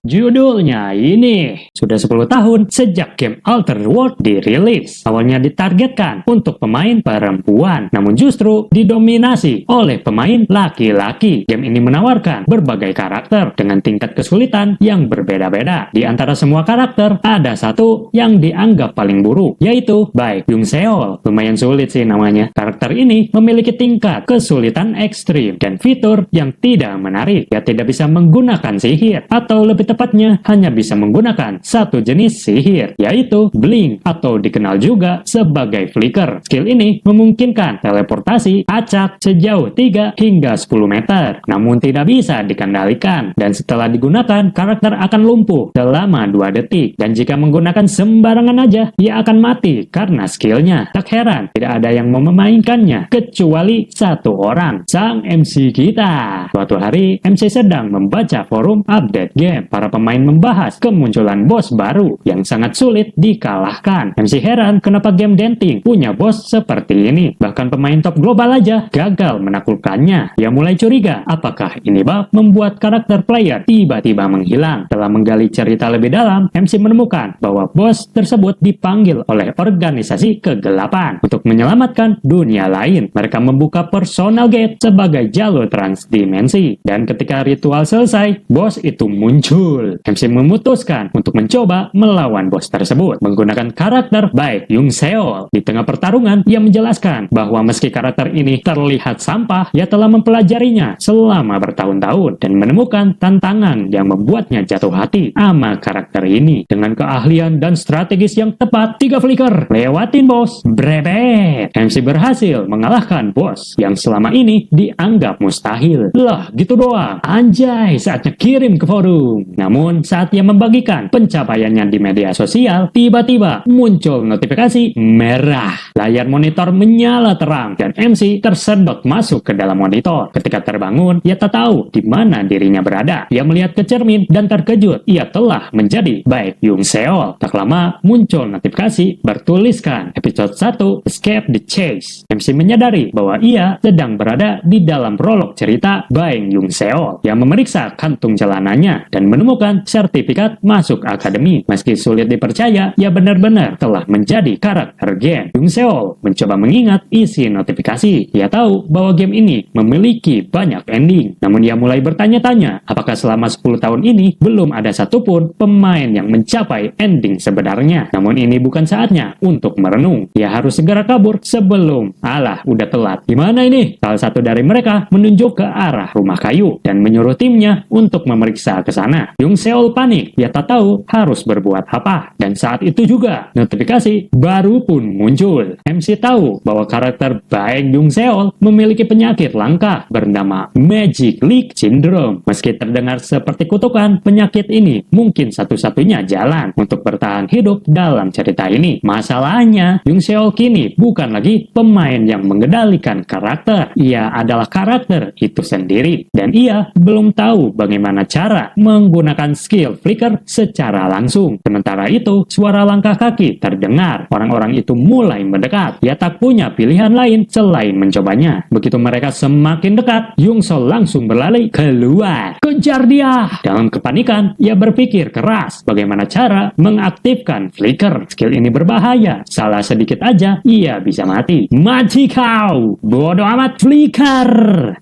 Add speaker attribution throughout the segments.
Speaker 1: Judulnya ini, sudah 10 tahun sejak game Outer World dirilis. Awalnya ditargetkan untuk pemain perempuan, namun justru didominasi oleh pemain laki-laki. Game ini menawarkan berbagai karakter dengan tingkat kesulitan yang berbeda-beda. Di antara semua karakter, ada satu yang dianggap paling buruk, yaitu Baek Young Seol. Lumayan sulit sih namanya. Karakter ini memiliki tingkat kesulitan ekstrim dan fitur yang tidak menarik. Dia tidak bisa menggunakan sihir, atau lebih tepatnya hanya bisa menggunakan satu jenis sihir, yaitu blink atau dikenal juga sebagai flicker. Skill ini memungkinkan teleportasi acak sejauh 3 hingga 10 meter, namun tidak bisa dikendalikan, dan setelah digunakan karakter akan lumpuh selama 2 detik, dan jika menggunakan sembarangan aja ia akan mati karena skillnya. Tak heran tidak ada yang mau memainkannya kecuali satu orang, sang MC kita. Suatu hari MC sedang membaca forum update game. Para pemain membahas kemunculan bos baru yang sangat sulit dikalahkan. MC heran kenapa game Denting punya bos seperti ini. Bahkan pemain top global aja gagal menaklukkannya. Dia mulai curiga apakah ini bug membuat karakter player tiba-tiba menghilang. Setelah menggali cerita lebih dalam, MC menemukan bahwa bos tersebut dipanggil oleh organisasi kegelapan untuk menyelamatkan dunia lain. Mereka membuka personal gate sebagai jalur transdimensi, dan ketika ritual selesai, bos itu muncul. MC memutuskan untuk mencoba melawan bos tersebut menggunakan karakter Baek Young Seol. Di tengah pertarungan, ia menjelaskan bahwa meski karakter ini terlihat sampah, ia telah mempelajarinya selama bertahun-tahun dan menemukan tantangan yang membuatnya jatuh hati sama karakter ini. Dengan keahlian dan strategis yang tepat, 3 flicker lewatin bos, brebet. MC berhasil mengalahkan bos yang selama ini dianggap mustahil. Lah, gitu doang. Anjay, saatnya kirim ke forum. Namun, saat ia membagikan pencapaiannya di media sosial, tiba-tiba muncul notifikasi merah. Layar monitor menyala terang dan MC tersedot masuk ke dalam monitor. Ketika terbangun, ia tak tahu di mana dirinya berada. Ia melihat ke cermin dan terkejut. Ia telah menjadi Baek Young Seol. Tak lama, muncul notifikasi bertuliskan episode 1 Escape the Chase. MC menyadari bahwa ia sedang berada di dalam prolog cerita Baek Young Seol yang memeriksa kantung celananya dan menemukan sertifikat masuk akademi. Meski sulit dipercaya, ia benar-benar telah menjadi karakter game. Young Seol mencoba mengingat isi notifikasi. Ia tahu bahwa game ini memiliki banyak ending. Namun ia mulai bertanya-tanya, apakah selama 10 tahun ini belum ada satupun pemain yang mencapai ending sebenarnya. Namun ini bukan saatnya untuk merenung. Ia harus segera kabur sebelum udah telat. Gimana ini? Salah satu dari mereka menunjuk ke arah rumah kayu dan menyuruh timnya untuk memeriksa ke sana. Young Seol panik, dia tak tahu harus berbuat apa. Dan saat itu juga, notifikasi baru pun muncul. MC tahu bahwa karakter Baek Young Seol memiliki penyakit langka bernama Magic Leak Syndrome. Meski terdengar seperti kutukan, penyakit ini mungkin satu-satunya jalan untuk bertahan hidup dalam cerita ini. Masalahnya, Young Seol kini bukan lagi pemain yang mengendalikan karakter. Ia adalah karakter itu sendiri. Dan ia belum tahu bagaimana cara menggunakan skill flicker secara langsung. Sementara itu, suara langkah kaki terdengar. Orang-orang itu mulai mendekat. Ia tak punya pilihan lain selain mencobanya. Begitu mereka semakin dekat, Young Seol langsung berlari keluar. Kejar dia! Dalam kepanikan, ia berpikir keras bagaimana cara mengaktifkan flicker. Skill ini berbahaya. Salah sedikit aja, ia bisa mati. Mati kau! Bodoh amat, flicker!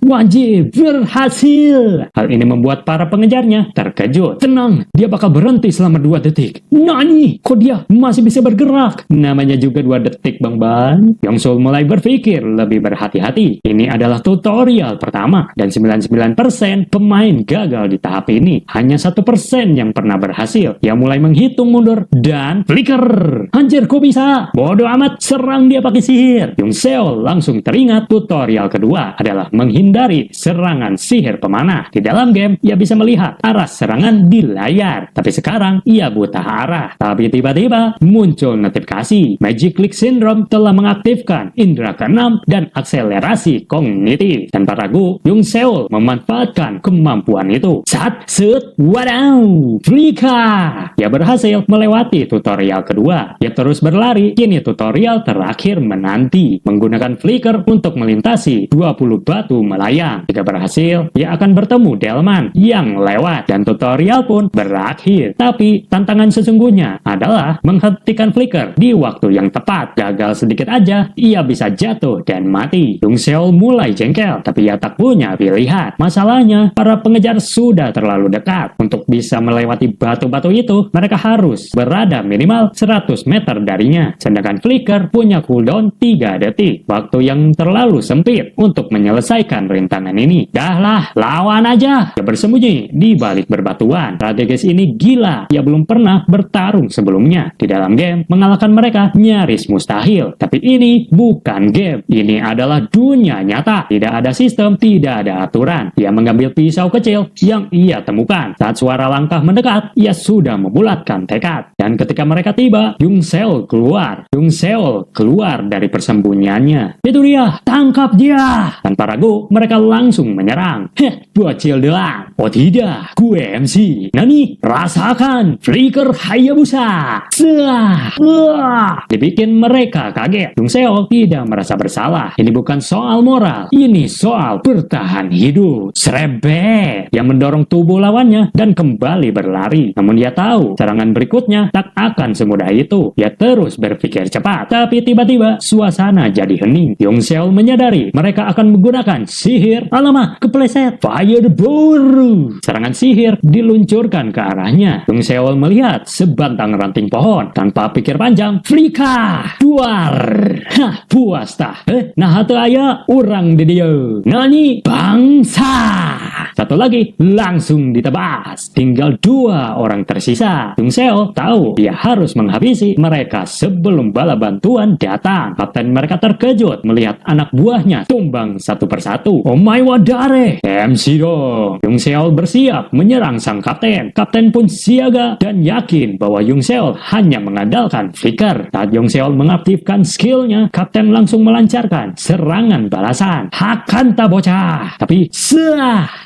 Speaker 1: Wajib berhasil! Hal ini membuat para pengejarnya terkejut. Tenang, dia bakal berhenti selama 2 detik. Nani, kok dia masih bisa bergerak? Namanya juga 2 detik, Bang Ban. Young Seol mulai berpikir lebih berhati-hati. Ini adalah tutorial pertama, dan 99% pemain gagal di tahap ini. Hanya 1% yang pernah berhasil. Ia mulai menghitung mundur, dan flicker! Anjir, kok bisa? Bodoh amat, serang dia pakai sihir. Young Seol langsung teringat tutorial kedua adalah menghindari serangan sihir pemanah. Di dalam game, ia bisa melihat arah serangan di layar. Tapi sekarang, ia buta arah. Tapi tiba-tiba, muncul notifikasi. Magic Leak Syndrome telah mengaktifkan indera ke-6 dan akselerasi kognitif. Tanpa ragu, Young Seol memanfaatkan kemampuan itu. Wadaw! Flika! Ia berhasil melewati tutorial kedua. Ia terus berlari. Kini tutorial terakhir menanti. Menggunakan flicker untuk melintasi 20 batu melayang. Jika berhasil, ia akan bertemu Delman yang lewat. Dan tutorial tutorial pun berakhir. Tapi tantangan sesungguhnya adalah menghentikan flicker di waktu yang tepat. Gagal sedikit aja, ia bisa jatuh dan mati. Jung Seol mulai jengkel, tapi ia tak punya pilihan. Masalahnya, para pengejar sudah terlalu dekat. Untuk bisa melewati batu-batu itu, mereka harus berada minimal 100 meter darinya. Sedangkan flicker punya cooldown 3 detik. Waktu yang terlalu sempit untuk menyelesaikan rintangan ini. Dahlah, lawan aja. Dia bersembunyi di balik berbatuan. Strategis ini gila. Ia belum pernah bertarung sebelumnya. Di dalam game, mengalahkan mereka nyaris mustahil. Tapi ini bukan game. Ini adalah dunia nyata. Tidak ada sistem, tidak ada aturan. Dia mengambil pisau kecil yang ia temukan. Saat suara langkah mendekat, ia sudah membulatkan tekad. Dan ketika mereka tiba, Jung Seol keluar. Jung Seol keluar dari persembunyiannya. Itu dia, tangkap dia. Tanpa ragu, mereka langsung menyerang. Heh, bocil doang. Oh tidak, gue MC. Nani, rasakan flicker Hayabusa. Dibikin mereka kaget. Jung Seol tidak merasa bersalah. Ini bukan soal moral, ini soal bertahan hidup. Serebet yang mendorong tubuh lawannya dan kembali berlari. Namun dia tahu serangan berikutnya tak akan semudah itu. Dia terus berpikir cepat. Tapi tiba-tiba suasana jadi hening. Jung Seol menyadari mereka akan menggunakan sihir. Alamak, kepleset. Fireball. Serangan sihir diluncurkan ke arahnya. Jung Seol melihat sebantang ranting pohon. Tanpa pikir panjang, flika. Duar. Hah, puas tah. Nah hatu aya urang di dia. Nani bangsa. Satu lagi langsung ditebas. Tinggal 2 orang tersisa. Jung Seol tahu dia harus menghabisi mereka sebelum bala bantuan datang. Kapten mereka terkejut melihat anak buahnya tumbang satu persatu. Oh my wadare. MC dong. Jung Seol bersiap menyerang sang kapten. Kapten pun siaga dan yakin bahwa Jung Seol hanya mengandalkan flicker. Saat Jung Seol mengaktifkan skillnya, kapten langsung melancarkan serangan balasan. Hakanta bocah. Tapi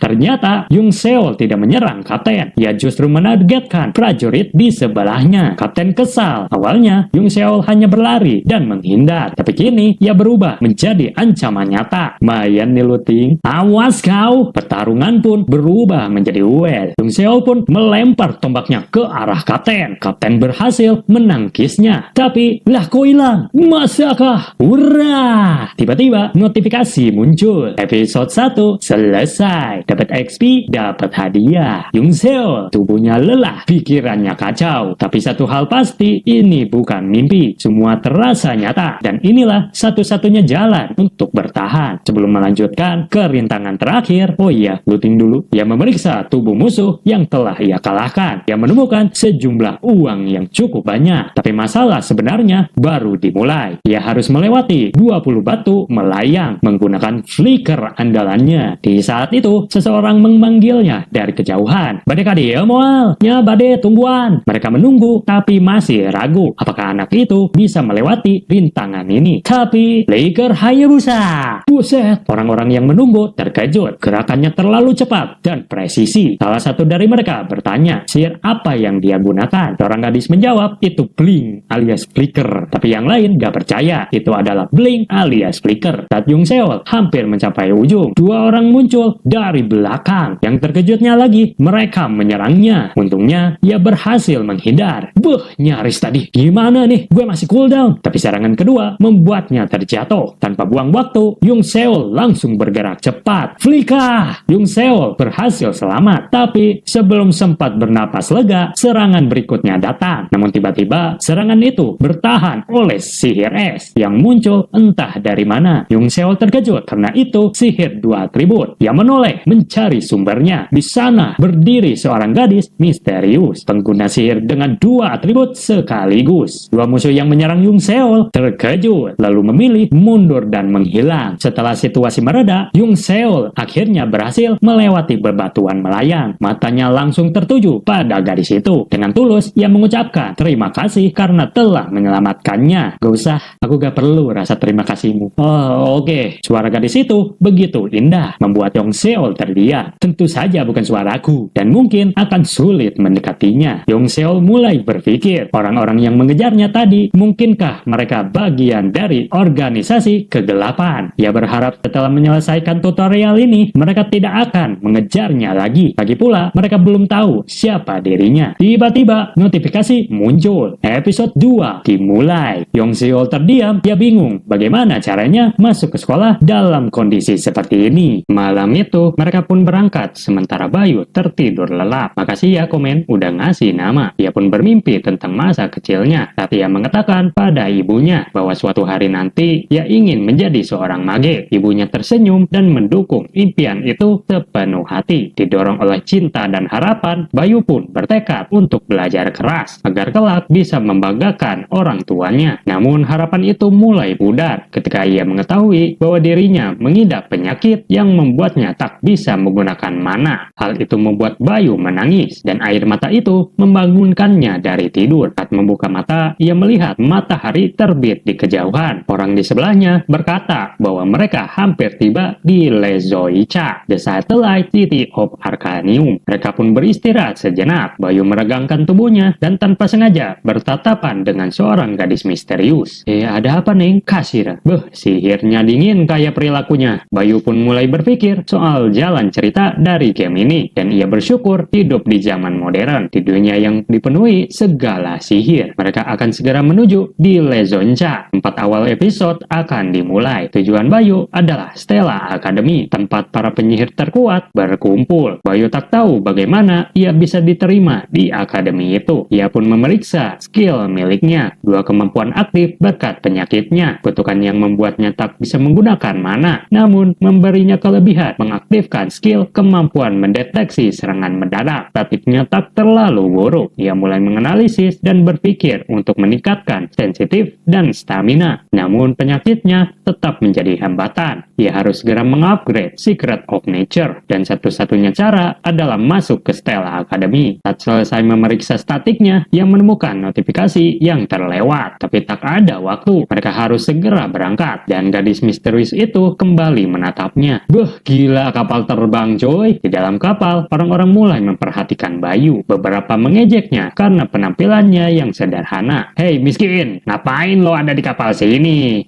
Speaker 1: ternyata Jung Seol tidak menyerang kapten. Ia justru menargetkan prajurit di sebelahnya. Kapten kesal. Awalnya Jung Seol hanya berlari dan menghindar. Tapi kini ia berubah menjadi ancaman nyata. Mayan nih Luting. Awas kau. Pertarungan pun berubah menjadi duel. Jung Seol pun melempar tombaknya ke arah kapten. Kapten berhasil menangkisnya. Tapi lah kok hilang? Masakah? Hurrah! Tiba-tiba notifikasi muncul. Episode 1 selesai. Dapat XP, dapat hadiah. Jung Seol tubuhnya lelah, pikirannya kacau. Tapi satu hal pasti, ini bukan mimpi. Semua terasa nyata. Dan inilah satu-satunya jalan untuk bertahan. Sebelum melanjutkan ke rintangan terakhir, oh iya, looting dulu. Ia memeriksa tubuh musuh yang telah ia kalahkan. Ia menemukan sejumlah uang yang cukup banyak. Tapi masalah sebenarnya baru dimulai. Ia harus melewati 20 batu melayang menggunakan flicker andalannya. Di saat itu, seseorang memanggilnya dari kejauhan. Bade kadia moal, nya bade tungguan. Mereka menunggu, tapi masih ragu apakah anak itu bisa melewati rintangan ini. Tapi, flicker Hayabusa. Buset, orang-orang yang menunggu terkejut. Gerakannya terlalu cepat dan presisi. Salah satu dari mereka bertanya, sihir apa yang dia gunakan? Seorang gadis menjawab, itu blink alias flicker. Tapi yang lain gak percaya, itu adalah blink alias flicker. Saat Jung Seol hampir mencapai ujung, 2 orang muncul dari belakang. Yang terkejutnya lagi, mereka menyerangnya. Untungnya, ia berhasil menghindar. Nyaris tadi. Gimana nih? Gue masih cooldown. Tapi serangan kedua membuatnya terjatuh. Tanpa buang waktu, Jung Seol langsung bergerak cepat. Flika! Jung Seol berhasil selamat. Tapi sebelum sempat bernapas lega, serangan berikutnya datang. Namun tiba-tiba, serangan itu bertahan oleh sihir es yang muncul entah dari mana. Jung Seol terkejut karena itu sihir 2 atribut. Ia menoleh mencari sumbernya. Di sana berdiri seorang gadis misterius. Pengguna sihir dengan 2 atribut sekaligus. 2 musuh yang menyerang Jung Seol terkejut, lalu memilih mundur dan menghilang. Setelah situasi mereda, Jung Seol akhirnya berhasil melewati bebatuan melayang. Matanya langsung tertuju pada gadis itu. Dengan tulus, ia mengucapkan terima kasih karena telah menyelamatkannya. Gak usah, aku gak perlu rasa terima kasihmu. Oh, oke. Suara gadis itu begitu indah, membuat Jung Seol terdiam. Tentu saja bukan suaraku, dan mungkin akan sulit mendekatinya. Jung Seol mulai berpikir, orang-orang yang mengejarnya tadi, mungkinkah mereka bagian dari organisasi kegelapan? Ia berharap setelah menyelesaikan tutorial ini, mereka tidak akan mengejarnya lagi. Lagi pula, mereka belum tahu siapa dirinya. Tiba-tiba notifikasi muncul. Episode 2 dimulai. Yongseol terdiam, dia bingung bagaimana caranya masuk ke sekolah dalam kondisi seperti ini. Malam itu mereka pun berangkat sementara Bayu tertidur lelap. Makasih ya Komen udah ngasih nama. Dia pun bermimpi tentang masa kecilnya. Tapi ia mengatakan pada ibunya bahwa suatu hari nanti ia ingin menjadi seorang mage. Ibunya tersenyum dan mendukung impian itu sepenuh hati. Didorong oleh cinta dan harapan, Bayu pun bertekad untuk belajar keras agar kelak bisa membanggakan orang tuanya. Namun harapan itu mulai pudar ketika ia mengetahui bahwa dirinya mengidap penyakit yang membuatnya tak bisa menggunakan mana. Hal itu membuat Bayu menangis dan air mata itu membangunkannya dari tidur. Saat membuka mata, ia melihat matahari terbit di kejauhan. Orang di sebelahnya berkata bahwa mereka hampir tiba di Lezoicha, the satellite city of Arcanium. Mereka pun beristirahat sejenak. Bayu meregangkan tubuhnya dan tanpa sengaja bertatapan dengan seorang gadis misterius. Ada apa Neng? Kasir. Sihirnya dingin kayak perilakunya. Bayu pun mulai berpikir soal jalan cerita dari game ini dan ia bersyukur hidup di zaman modern, di dunia yang dipenuhi segala sihir. Mereka akan segera menuju di Lezoncha. Tempat awal episode akan dimulai. Tujuan Bayu adalah Stella Academy, tempat para penyihir terkuat berkumpul. Bayu tak tahu bagaimana ia bisa diterima di akademi itu. Ia pun memeriksa skill miliknya, 2 kemampuan aktif berkat penyakitnya, kutukan yang membuatnya tak bisa menggunakan mana, namun memberinya kelebihan mengaktifkan skill kemampuan mendeteksi serangan mendadak. Taktiknya tak terlalu buruk. Ia mulai menganalisis dan berpikir untuk meningkatkan sensitif dan stamina. Namun penyakitnya tetap menjadi hambatan. Ia harus segera mengupgrade Secret of Nature dan satu-satunya cara adalah masuk ke Stella Academy. Saat selesai memeriksa statiknya, ia menemukan notifikasi yang terlewat. Tapi tak ada waktu. Mereka harus segera berangkat dan gadis misterius itu kembali menatapnya. Gila kapal terbang coy. Di dalam kapal, orang-orang mulai memperhatikan Bayu. Beberapa mengejeknya karena penampilannya yang sederhana. Hei miskin, ngapain lo ada di kapal sini?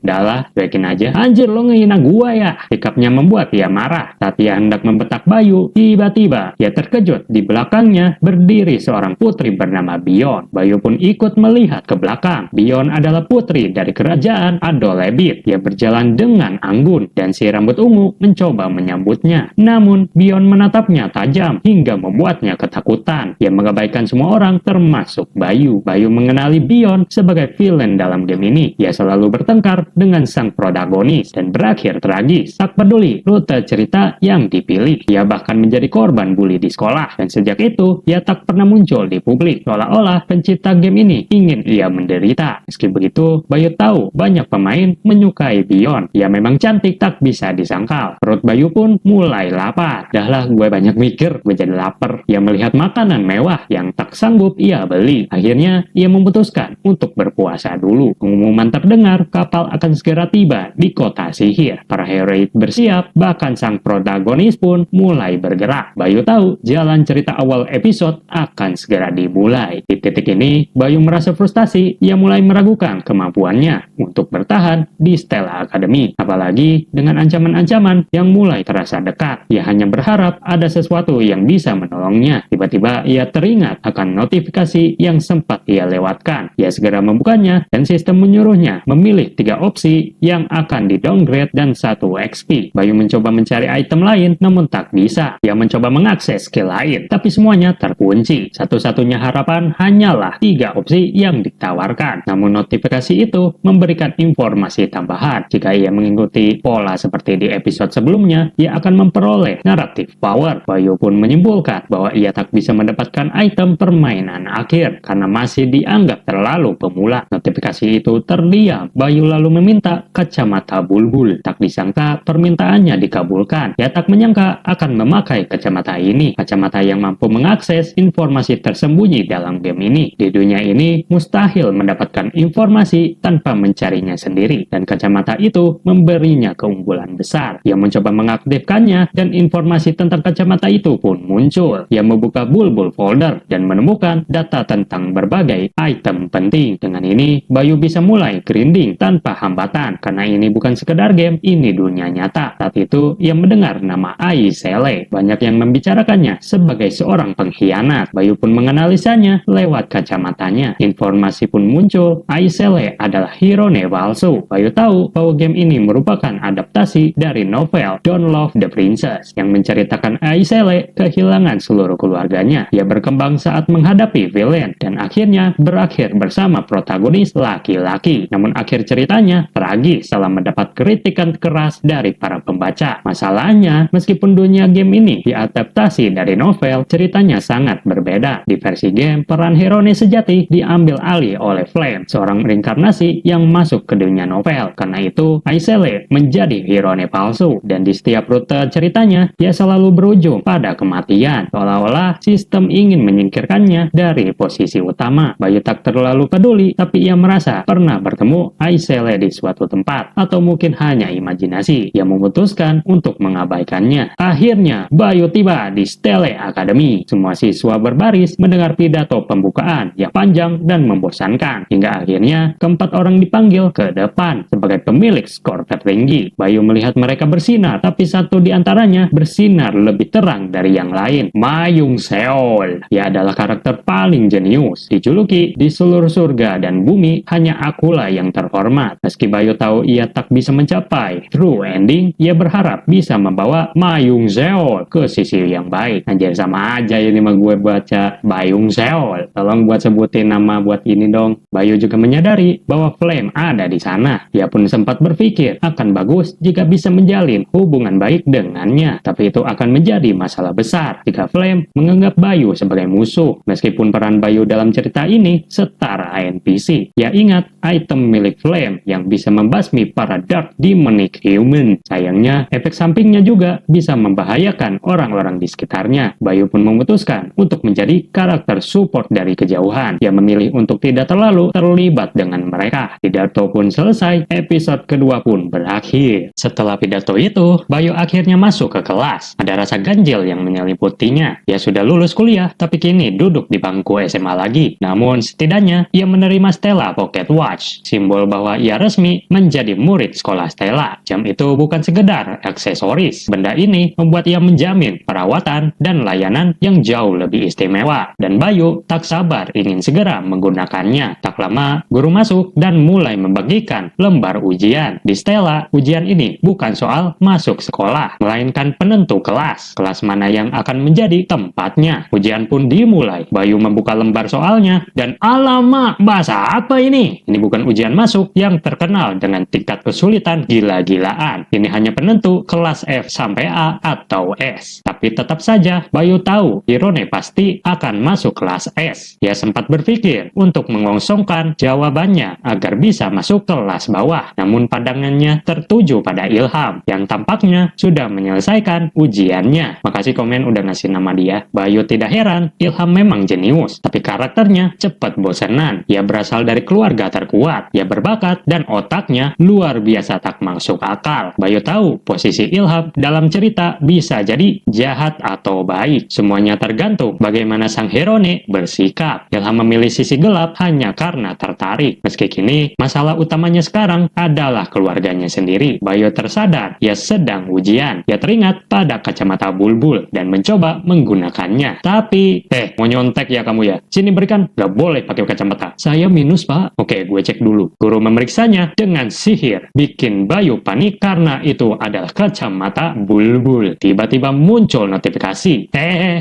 Speaker 1: Dahlah, cuekin aja. Anjir lo ngehina gua ya. Sikapnya membuat ia marah. Saat ia hendak membetak Bayu, tiba-tiba ia terkejut. Di belakangnya berdiri seorang putri bernama Bion. Bayu pun ikut melihat ke belakang. Bion adalah putri dari kerajaan Adolebit. Ia berjalan dengan anggun dan si rambut ungu mencoba menyambutnya. Namun Bion menatapnya tajam hingga membuatnya ketakutan. Ia mengabaikan semua orang termasuk Bayu. Bayu mengenali Bion sebagai villain dalam game ini. Ia selalu bertengkar dengan sang protagonis dan berakhir tragis. Tak peduli rute cerita yang dipilih, ia bahkan menjadi korban bully di sekolah dan sejak itu ia tak pernah muncul di publik. Seolah-olah pencipta game ini ingin ia menderita. Meski begitu, Bayu tahu banyak pemain menyukai Bion. Ia memang cantik tak bisa disangkal. Perut Bayu pun mulai lapar. Dahlah gue banyak mikir, gue jadi lapar. Ia melihat makanan mewah yang tak sanggup ia beli. Akhirnya ia memutuskan untuk berpuasa dulu. Pengumuman terdengar kapal akan segera tiba di kota sihir. Para heroik bersiap, bahkan sang protagonis pun mulai bergerak. Bayu tahu jalan cerita awal episode akan segera dimulai. Di titik ini, Bayu merasa frustasi. Ia mulai meragukan kemampuannya untuk bertahan di Stella Academy. Apalagi dengan ancaman-ancaman yang mulai terasa dekat. Ia hanya berharap ada sesuatu yang bisa menolongnya. Tiba-tiba ia teringat akan notifikasi yang sempat ia lewatkan. Ia segera membukanya dan sistem menyuruhnya memilih 3 opsi yang akan di-downgrade dan 1 XP. Bayu mencoba mencari item lain namun tak bisa. Ia mencoba mengakses skill lain tapi semuanya terkunci. Satu-satunya harapan hanyalah 3 opsi yang ditawarkan. Namun notifikasi itu memberikan informasi tambahan. Jika ia mengikuti pola seperti di episode sebelumnya, ia akan memperoleh narrative power. Bayu pun menyimpulkan bahwa ia tak bisa mendapatkan item permainan akhir karena masih dianggap terlalu pemula. Notifikasi itu terdiam. Bayu lalu meminta kacamata bulbul. Tak disangka permintaannya dikabulkan. Ia tak menyangka akan memakai kacamata ini. Kacamata yang mampu mengakses informasi tersembunyi dalam game ini. Di dunia ini mustahil mendapatkan informasi tanpa mencarinya sendiri. Dan kacamata itu memberinya keunggulan besar. Ia mencoba mengaktifkannya dan informasi tentang kacamata itu pun muncul. Ia membuka bulbul folder dan menemukan data tentang berbagai item penting. Dengan ini, Bayu bisa mulai grinding tanpa hambatan, karena ini bukan sekedar game, ini dunia nyata. Saat itu, ia mendengar nama Aisele. Banyak yang membicarakannya sebagai seorang pengkhianat. Bayu pun menganalisanya lewat kacamatanya. Informasi pun muncul, Aisele adalah Hirone palsu. Bayu tahu bahwa game ini merupakan adaptasi dari novel Don't Love the Princess yang menceritakan Aisele kehilangan seluruh keluarganya. Ia berkembang saat menghadapi villain dan akhirnya berakhir bersama protagonis laki-laki. Namun akhir ceritanya tragis setelah mendapat kritikan keras dari para pembaca. Masalahnya, meskipun dunia game ini diadaptasi dari novel, ceritanya sangat berbeda. Di versi game, peran Hirone sejati diambil alih oleh Flame, seorang reinkarnasi yang masuk ke dunia novel. Karena itu, Aisele menjadi Hirone palsu, dan di setiap rute ceritanya, dia selalu berujung pada kematian, seolah-olah sistem ingin menyingkirkannya dari posisi utama. Bayu tak terlalu peduli, tapi ia merasa pernah bertemu Aisele di suatu tempat, atau mungkin hanya imajinasi. Ia memutuskan untuk mengabaikannya. Akhirnya, Bayu tiba di Stele Academy. Semua siswa berbaris mendengar pidato pembukaan yang panjang dan membosankan. Hingga akhirnya, keempat orang dipanggil ke depan sebagai pemilik skor tertinggi. Bayu melihat mereka bersinar, tapi satu di antaranya bersinar lebih terang dari yang lain. Mayung Seol. Ia adalah karakter paling jenius. Dijuluki di seluruh surga dan bumi, hanya akulah yang terhormat. Meski Bayu tahu ia tak bisa mencapai true ending, ia berharap bisa membawa Mayung Seol ke sisi yang baik. Anjir, sama aja ini mah gue baca Bayung Seol. Tolong buat sebutin nama buat ini dong. Bayu juga menyadari bahwa Flame ada di sana. Ia pun sempat berpikir akan bagus jika bisa menjalin hubungan baik dengannya. Tapi itu akan menjadi masalah besar jika Flame menganggap Bayu sebagai musuh. Meskipun peran Bayu dalam cerita ini setara NPC. Ia ingat item milik Flame yang bisa membasmi para Dark Demonic Human. Sayangnya, efek sampingnya juga bisa membahayakan orang-orang di sekitarnya. Bayu pun memutuskan untuk menjadi karakter support dari kejauhan. Ia memilih untuk tidak terlalu terlibat dengan mereka. Pidato pun selesai, episode kedua pun berakhir. Setelah pidato itu, Bayu akhirnya masuk ke kelas. Ada rasa ganjil yang menyeliputinya. Ia sudah lulus kuliah, tapi kini duduk di bangku SMA lagi. Namun setidaknya, ia menerima Stella Pocket Watch, simbol bahwa ia resmi menjadi murid sekolah Stella. Jam itu bukan sekedar aksesoris. Benda ini membuat ia menjamin perawatan dan layanan yang jauh lebih istimewa. Dan Bayu tak sabar ingin segera menggunakannya. Tak lama, guru masuk dan mulai membagikan lembar ujian. Di Stella, ujian ini bukan soal masuk sekolah, melainkan penentu kelas. Kelas mana yang akan menjadi tempatnya. Ujian pun dimulai. Bayu membuka lembar soalnya dan alamak, bahasa apa ini? Ini bukan ujian masuk yang terkenal dengan tingkat kesulitan gila-gilaan. Ini hanya penentu kelas F sampai A atau S. Tapi tetap saja, Bayu tahu Hirone pasti akan masuk kelas S. Ia sempat berpikir untuk mengosongkan jawabannya agar bisa masuk kelas bawah. Namun pandangannya tertuju pada Ilham yang tampaknya sudah menyelesaikan ujiannya. Makasih komen udah ngasih nama dia. Bayu tidak heran, Ilham memang jenius, tapi karakternya cepat bosenan. Ia berasal dari keluarga terkuat, ia berbakat dan otaknya luar biasa tak masuk akal. Bayu tahu posisi Ilham dalam cerita bisa jadi jahat atau baik. Semuanya tergantung bagaimana sang Hirone bersikap. Ilham memilih sisi gelap hanya karena tertarik. Meski kini, masalah utamanya sekarang adalah keluarganya sendiri. Bayu tersadar, ia sedang ujian. Ia teringat pada kacamata bulbul dan mencoba menggunakannya. Tapi, mau nyontek ya kamu ya? Sini berikan, gak boleh pakai kacamata. Saya minus, Pak. Oke, gue cek dulu. Guru memeriksanya dengan sihir. Bikin Bayu panik karena itu adalah kacamata bulbul. Tiba-tiba muncul notifikasi.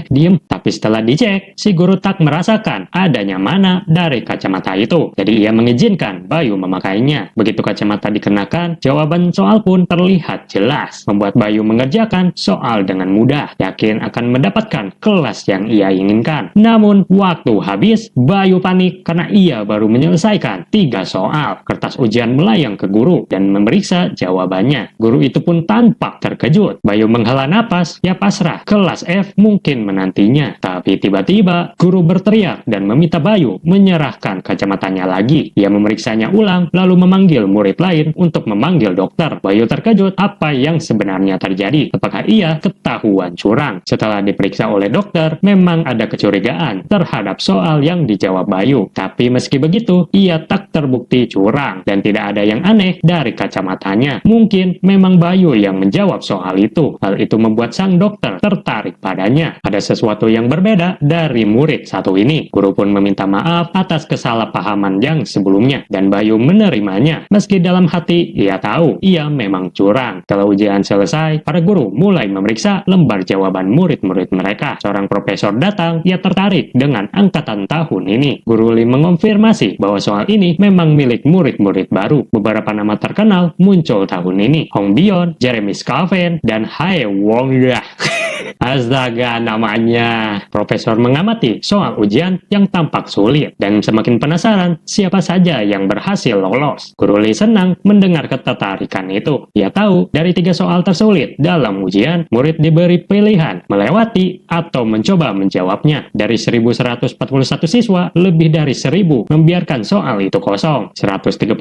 Speaker 1: Diem. Tapi setelah dicek, si guru tak merasakan adanya mana dari kacamata itu. Jadi ia mengizinkan Bayu memakainya. Begitu kacamata dikenakan, jawaban soal pun terlihat jelas. Membuat Bayu mengerjakan soal dengan mudah. Yakin akan mendapatkan kelas yang ia inginkan. Namun, waktu habis, Bayu panik karena ia baru menyelesaikan 3 soal. Kertas ujian melayang ke guru dan memeriksa jawabannya. Guru itu pun tampak terkejut. Bayu menghela napas, ya pasrah. Kelas F mungkin menantinya. Tapi tiba-tiba, guru berteriak dan meminta Bayu menyerahkan kacamatanya lagi. Ia memeriksanya ulang, lalu memanggil murid lain untuk memanggil dokter. Bayu terkejut apa yang sebenarnya terjadi. Apakah ia ketahuan curang? Setelah diperiksa oleh dokter, memang ada kecurigaan terhadap soal yang dijawab Bayu. Tapi meski begitu, ia tak terbukti curang dan tidak ada yang aneh dari kacamatanya. Mungkin memang Bayu yang menjawab soal itu. Hal itu membuat sang dokter tertarik padanya. Ada sesuatu yang berbeda dari murid satu ini. Guru pun meminta maaf atas kesalahpahaman yang sebelumnya dan Bayu menerimanya. Meski dalam hati ia tahu ia memang curang. Kalau ujian selesai, para guru mulai memeriksa lembar jawaban murid-murid mereka. Seorang profesor datang, ia tertarik dengan angkatan tahun ini. Guru Lee mengonfirmasi bahwa soal ini memang milik murid-murid baru. Beberapa nama terkenal muncul tahun ini. Hong Bion, Jeremy Scaven, dan Hae Wong Ya. Astaga namanya. Profesor mengamati soal ujian yang tampak sulit dan semakin penasaran siapa saja yang berhasil lolos. Guru Lee senang mendengar ketertarikan itu. Ia tahu dari 3 soal tersulit dalam ujian, murid diberi pilihan melewati atau mencoba menjawabnya. Dari 1141 siswa, lebih dari 1000 membiarkan soal itu kosong. 138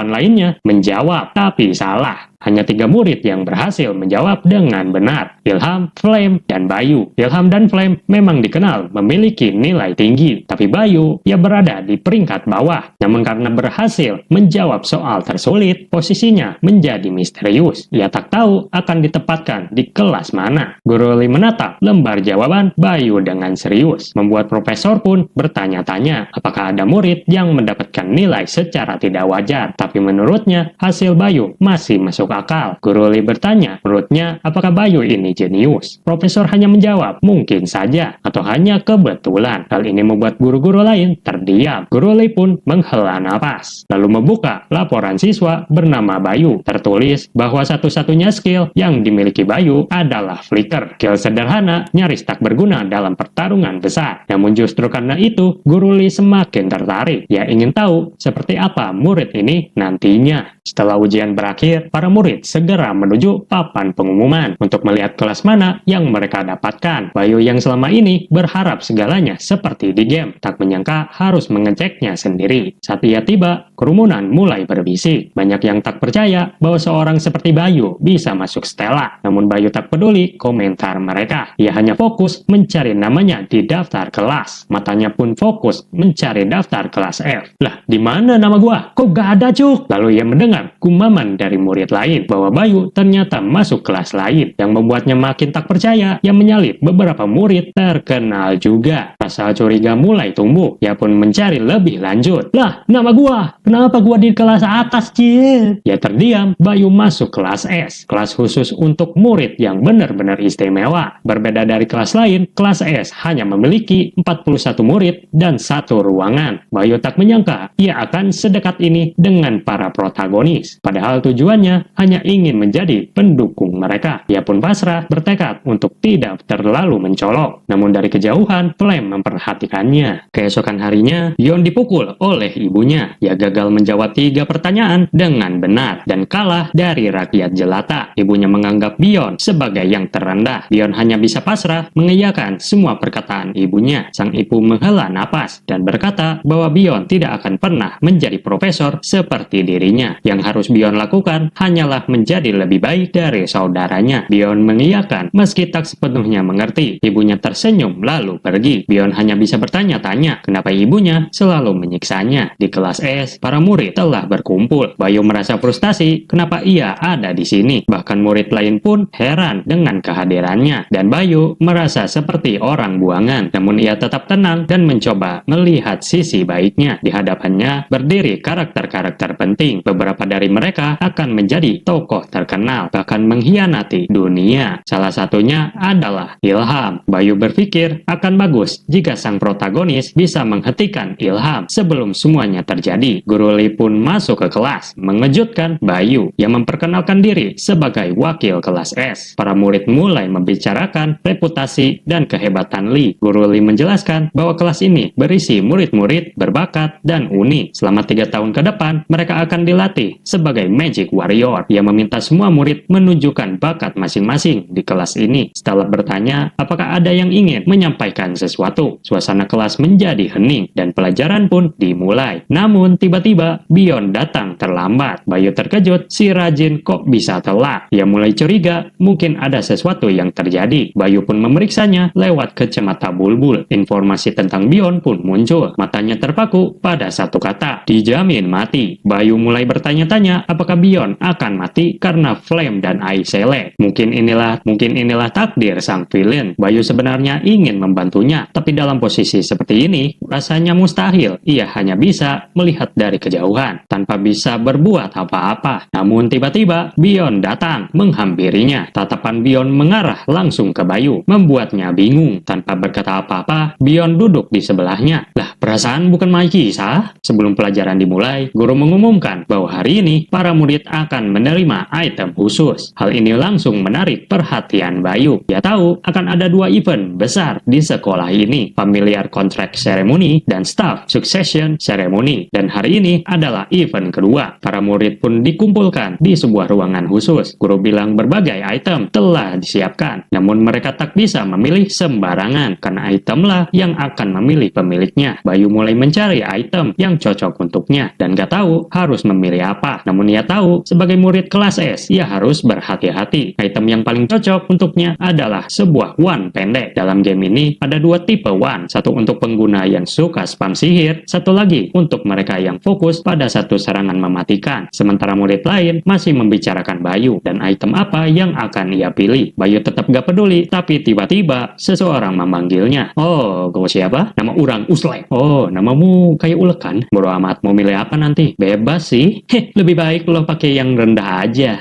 Speaker 1: lainnya menjawab, tapi salah. Hanya 3 murid yang berhasil menjawab dengan benar. Ilham, Flame, dan Bayu. Ilham dan Flame memang dikenal memiliki nilai tinggi, tapi Bayu ia berada di peringkat bawah. Namun karena berhasil menjawab soal tersulit, posisinya menjadi misterius. Ia tak tahu akan ditempatkan di kelas mana. Guru Lee menatap lembar jawaban Bayu dengan serius, membuat profesor pun bertanya-tanya apakah ada murid yang mendapatkan nilai secara tidak wajar. Tapi menurutnya hasil Bayu masih masuk akal. Guru Lee bertanya, menurutnya apakah Bayu ini jenius? Profesor hanya menjawab, mungkin saja, atau hanya kebetulan. Hal ini membuat guru-guru lain terdiam. Guru Lee pun menghela napas, lalu membuka laporan siswa bernama Bayu. Tertulis bahwa satu-satunya skill yang dimiliki Bayu adalah flicker. Skill sederhana nyaris tak berguna dalam pertarungan besar. Namun justru karena itu, Guru Lee semakin tertarik. Ia ingin tahu seperti apa murid ini nantinya. Setelah ujian berakhir, para murid segera menuju papan pengumuman untuk melihat kelas mana yang mereka dapatkan. Bayu yang selama ini berharap segalanya seperti di game, tak menyangka harus mengeceknya sendiri. Saat ia tiba, kerumunan mulai berbisik. Banyak yang tak percaya bahwa seorang seperti Bayu bisa masuk Stella. Namun Bayu tak peduli komentar mereka. Ia hanya fokus mencari namanya di daftar kelas. Matanya pun fokus mencari daftar kelas F. Lah, di mana nama gua? Kok gak ada, Cuk? Lalu ia mendengar gumaman dari murid lain bahwa Bayu ternyata masuk kelas lain, yang membuatnya makin tak percaya. Ia menyalip beberapa murid terkenal juga. Rasa curiga mulai tumbuh. Ia pun mencari lebih lanjut. Lah, nama gua, kenapa gua di kelas atas, Cil? Ia terdiam. Bayu masuk kelas S, kelas khusus untuk murid yang benar-benar istimewa. Berbeda dari kelas lain, kelas S hanya memiliki 41 murid dan 1 ruangan. Bayu tak menyangka ia akan sedekat ini dengan para protagonis. Padahal tujuannya hanya ingin menjadi pendukung mereka. Ia pun pasrah, bertekad untuk tidak terlalu mencolok. Namun dari kejauhan, Flame memperhatikannya. Keesokan harinya, Bion dipukul oleh ibunya. Ia gagal menjawab 3 pertanyaan dengan benar dan kalah dari rakyat jelata. Ibunya menganggap Bion sebagai yang terendah. Bion hanya bisa pasrah mengiyakan semua perkataan ibunya. Sang ibu menghela napas dan berkata bahwa Bion tidak akan pernah menjadi profesor seperti dirinya. Yang harus Bion lakukan hanyalah menjadi lebih baik dari saudaranya. Bion mengiyakan meski tak sepenuhnya mengerti. Ibunya tersenyum lalu pergi. Bion hanya bisa bertanya-tanya kenapa ibunya selalu menyiksanya. Di kelas S, para murid telah berkumpul. Bayu merasa frustasi kenapa ia ada di sini. Bahkan murid lain pun heran dengan kehadirannya. Dan Bayu merasa seperti orang buangan. Namun ia tetap tenang dan mencoba melihat sisi baiknya. Di hadapannya berdiri karakter-karakter penting. Beberapa dari mereka akan menjadi tokoh terkenal, bahkan mengkhianati dunia. Salah satunya adalah Ilham. Bayu berpikir akan bagus jika sang protagonis bisa menghentikan Ilham sebelum semuanya terjadi. Guru Lee pun masuk ke kelas, mengejutkan Bayu yang memperkenalkan diri sebagai wakil kelas S. Para murid mulai membicarakan reputasi dan kehebatan Lee. Guru Lee menjelaskan bahwa kelas ini berisi murid-murid berbakat dan unik. Selama 3 tahun ke depan, mereka akan dilatih sebagai Magic Warrior. Ia meminta semua murid menunjukkan bakat masing-masing di kelas ini. Setelah bertanya apakah ada yang ingin menyampaikan sesuatu, suasana kelas menjadi hening dan pelajaran pun dimulai. Namun tiba-tiba tiba-tiba Bion datang terlambat. Bayu terkejut, si Rajin kok bisa telat. Ia mulai curiga, mungkin ada sesuatu yang terjadi. Bayu pun memeriksanya lewat kacamata bulbul. Informasi tentang Bion pun muncul. Matanya terpaku pada satu kata, dijamin mati. Bayu mulai bertanya-tanya apakah Bion akan mati karena Flame dan Ai Select. Mungkin inilah takdir sang villain. Bayu sebenarnya ingin membantunya, tapi dalam posisi seperti ini, rasanya mustahil. Ia hanya bisa melihat dari kejauhan, tanpa bisa berbuat apa-apa. Namun tiba-tiba, Bion datang, menghampirinya. Tatapan Bion mengarah langsung ke Bayu, membuatnya bingung. Tanpa berkata apa-apa, Bion duduk di sebelahnya. Lah, perasaan bukan main kisah? Sebelum pelajaran dimulai, guru mengumumkan bahwa hari ini, para murid akan menerima item khusus. Hal ini langsung menarik perhatian Bayu. Dia tahu akan ada 2 event besar di sekolah ini, Familiar Contract Ceremony dan Staff Succession Ceremony. Dan hari ini adalah event kedua. Para murid pun dikumpulkan di sebuah ruangan khusus. Guru bilang berbagai item telah disiapkan, namun mereka tak bisa memilih sembarangan, karena itemlah yang akan memilih pemiliknya. Bayu mulai mencari item yang cocok untuknya, dan gak tahu harus memilih apa. Namun ia tahu, sebagai murid kelas S, ia harus berhati-hati. Item yang paling cocok untuknya adalah sebuah wand pendek. Dalam game ini ada 2 tipe wand, satu untuk pengguna yang suka spam sihir, satu lagi untuk mereka yang fokus pada satu serangan mematikan. Sementara murid lain masih membicarakan Bayu dan item apa yang akan ia pilih. Bayu tetap gak peduli, tapi tiba-tiba seseorang memanggilnya. Oh, gue siapa? Nama orang Uslek. Oh, namamu kayak ulek kan? Bodo amat, mau milih apa nanti? Bebas sih. Lebih baik lo pakai yang rendah aja.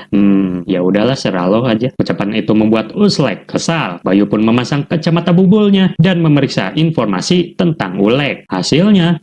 Speaker 1: Ya udahlah, serah lo aja. Ucapan itu membuat Uslek kesal. Bayu pun memasang kacamata bubulnya dan memeriksa informasi tentang Ulek. Hasilnya,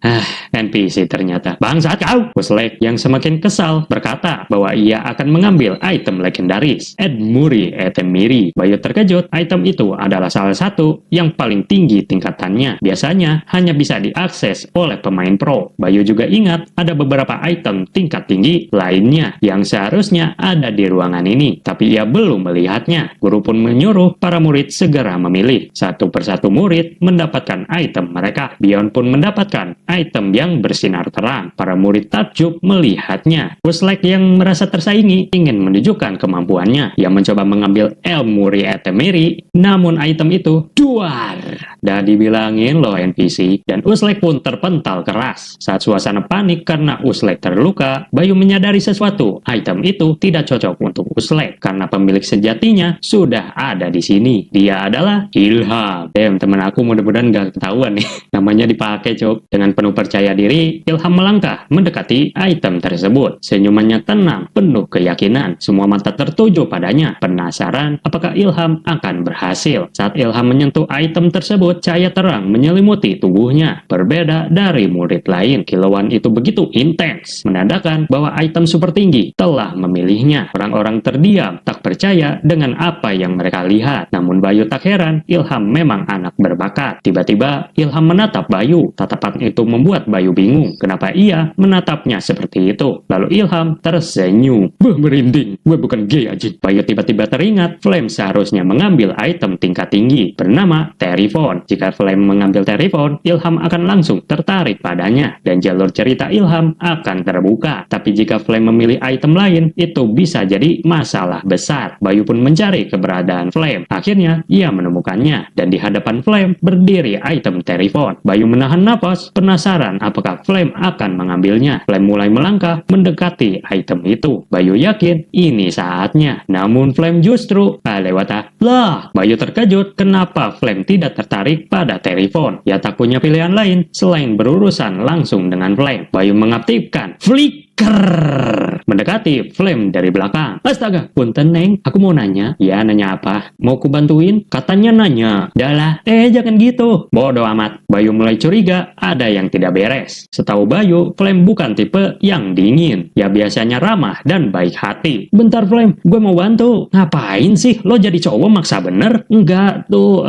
Speaker 1: NPC ternyata. Bangsat kau! Uslek yang semakin kesal berkata bahwa ia akan mengambil item legendaris, Edmuri Etemiri. Bayu terkejut, item itu adalah salah satu yang paling tinggi tingkatannya. Biasanya hanya bisa diakses oleh pemain pro. Bayu juga ingat ada beberapa item tingkat tinggi lainnya yang seharusnya ada di ruangan ini, tapi ia belum melihatnya. Guru pun menyuruh para murid segera memilih. Satu persatu murid mendapatkan item mereka. Bion pun mendapatkan item yang bersinar terang. Para murid takjub melihatnya. Uslek yang merasa tersaingi ingin menunjukkan kemampuannya. Ia mencoba mengambil Elmuri Etemiri, namun item itu duar. Dah dibilangin loh NPC. Dan Uslek pun terpental keras. Saat suasana panik karena Uslek terluka, Bayu menyadari sesuatu. Item itu tidak cocok untuk Uslek karena pemilik sejatinya sudah ada di sini. Dia adalah Ilham. Teman aku mudah-mudahan gak ketahuan nih. Namanya dipakai, cok. Dengan penuh percaya diri, Ilham melangkah mendekati item tersebut. Senyumannya tenang, penuh keyakinan. Semua mata tertuju padanya. Penasaran apakah Ilham akan berhasil. Saat Ilham menyentuh item tersebut, cahaya terang menyelimuti tubuhnya. Berbeda dari murid lain, kilauan itu begitu intens, menandakan bahwa item super tinggi telah memilihnya. Orang-orang terdiam, tak percaya dengan apa yang mereka lihat. Namun Bayu tak heran, Ilham memang anak berbakat. Tiba-tiba Ilham menatap Bayu. Tatapan itu membuat Bayu bingung. Kenapa ia menatapnya seperti itu? Lalu Ilham tersenyum. Merinding. Gue bukan gay aja. Bayu tiba-tiba teringat Flame seharusnya mengambil item tingkat tinggi bernama Terrifon. Jika Flame mengambil Terrifon, Ilham akan langsung tertarik padanya dan jalur cerita Ilham akan terbuka. Tapi jika Flame memilih item lain, itu bisa jadi masalah besar. Bayu pun mencari keberadaan Flame. Akhirnya ia menemukannya dan di hadapan Flame berdiri item Terrifon. Bayu menahan nafas, penasaran apakah Flame akan mengambilnya. Flame mulai melangkah mendekati item itu. Bayu yakin ini saatnya. Namun Flame justru lewat. Lah, Bayu terkejut kenapa Flame tidak tertarik pada Terrifon. Ia tak punya pilihan lain selain berurusan langsung dengan Flame. Bayu mengaktifkan Flicker mendekati Flame dari belakang. Astaga, punten Neng, aku mau nanya. Ya, nanya apa? Mau ku bantuin? Katanya nanya. Dalah, jangan gitu. Bodoh amat. Bayu mulai curiga ada yang tidak beres. Setahu Bayu, Flame bukan tipe yang dingin. Ya biasanya ramah dan baik hati. Bentar Flame, gue mau bantu. Ngapain sih? Lo jadi cowok maksa bener? Enggak tuh,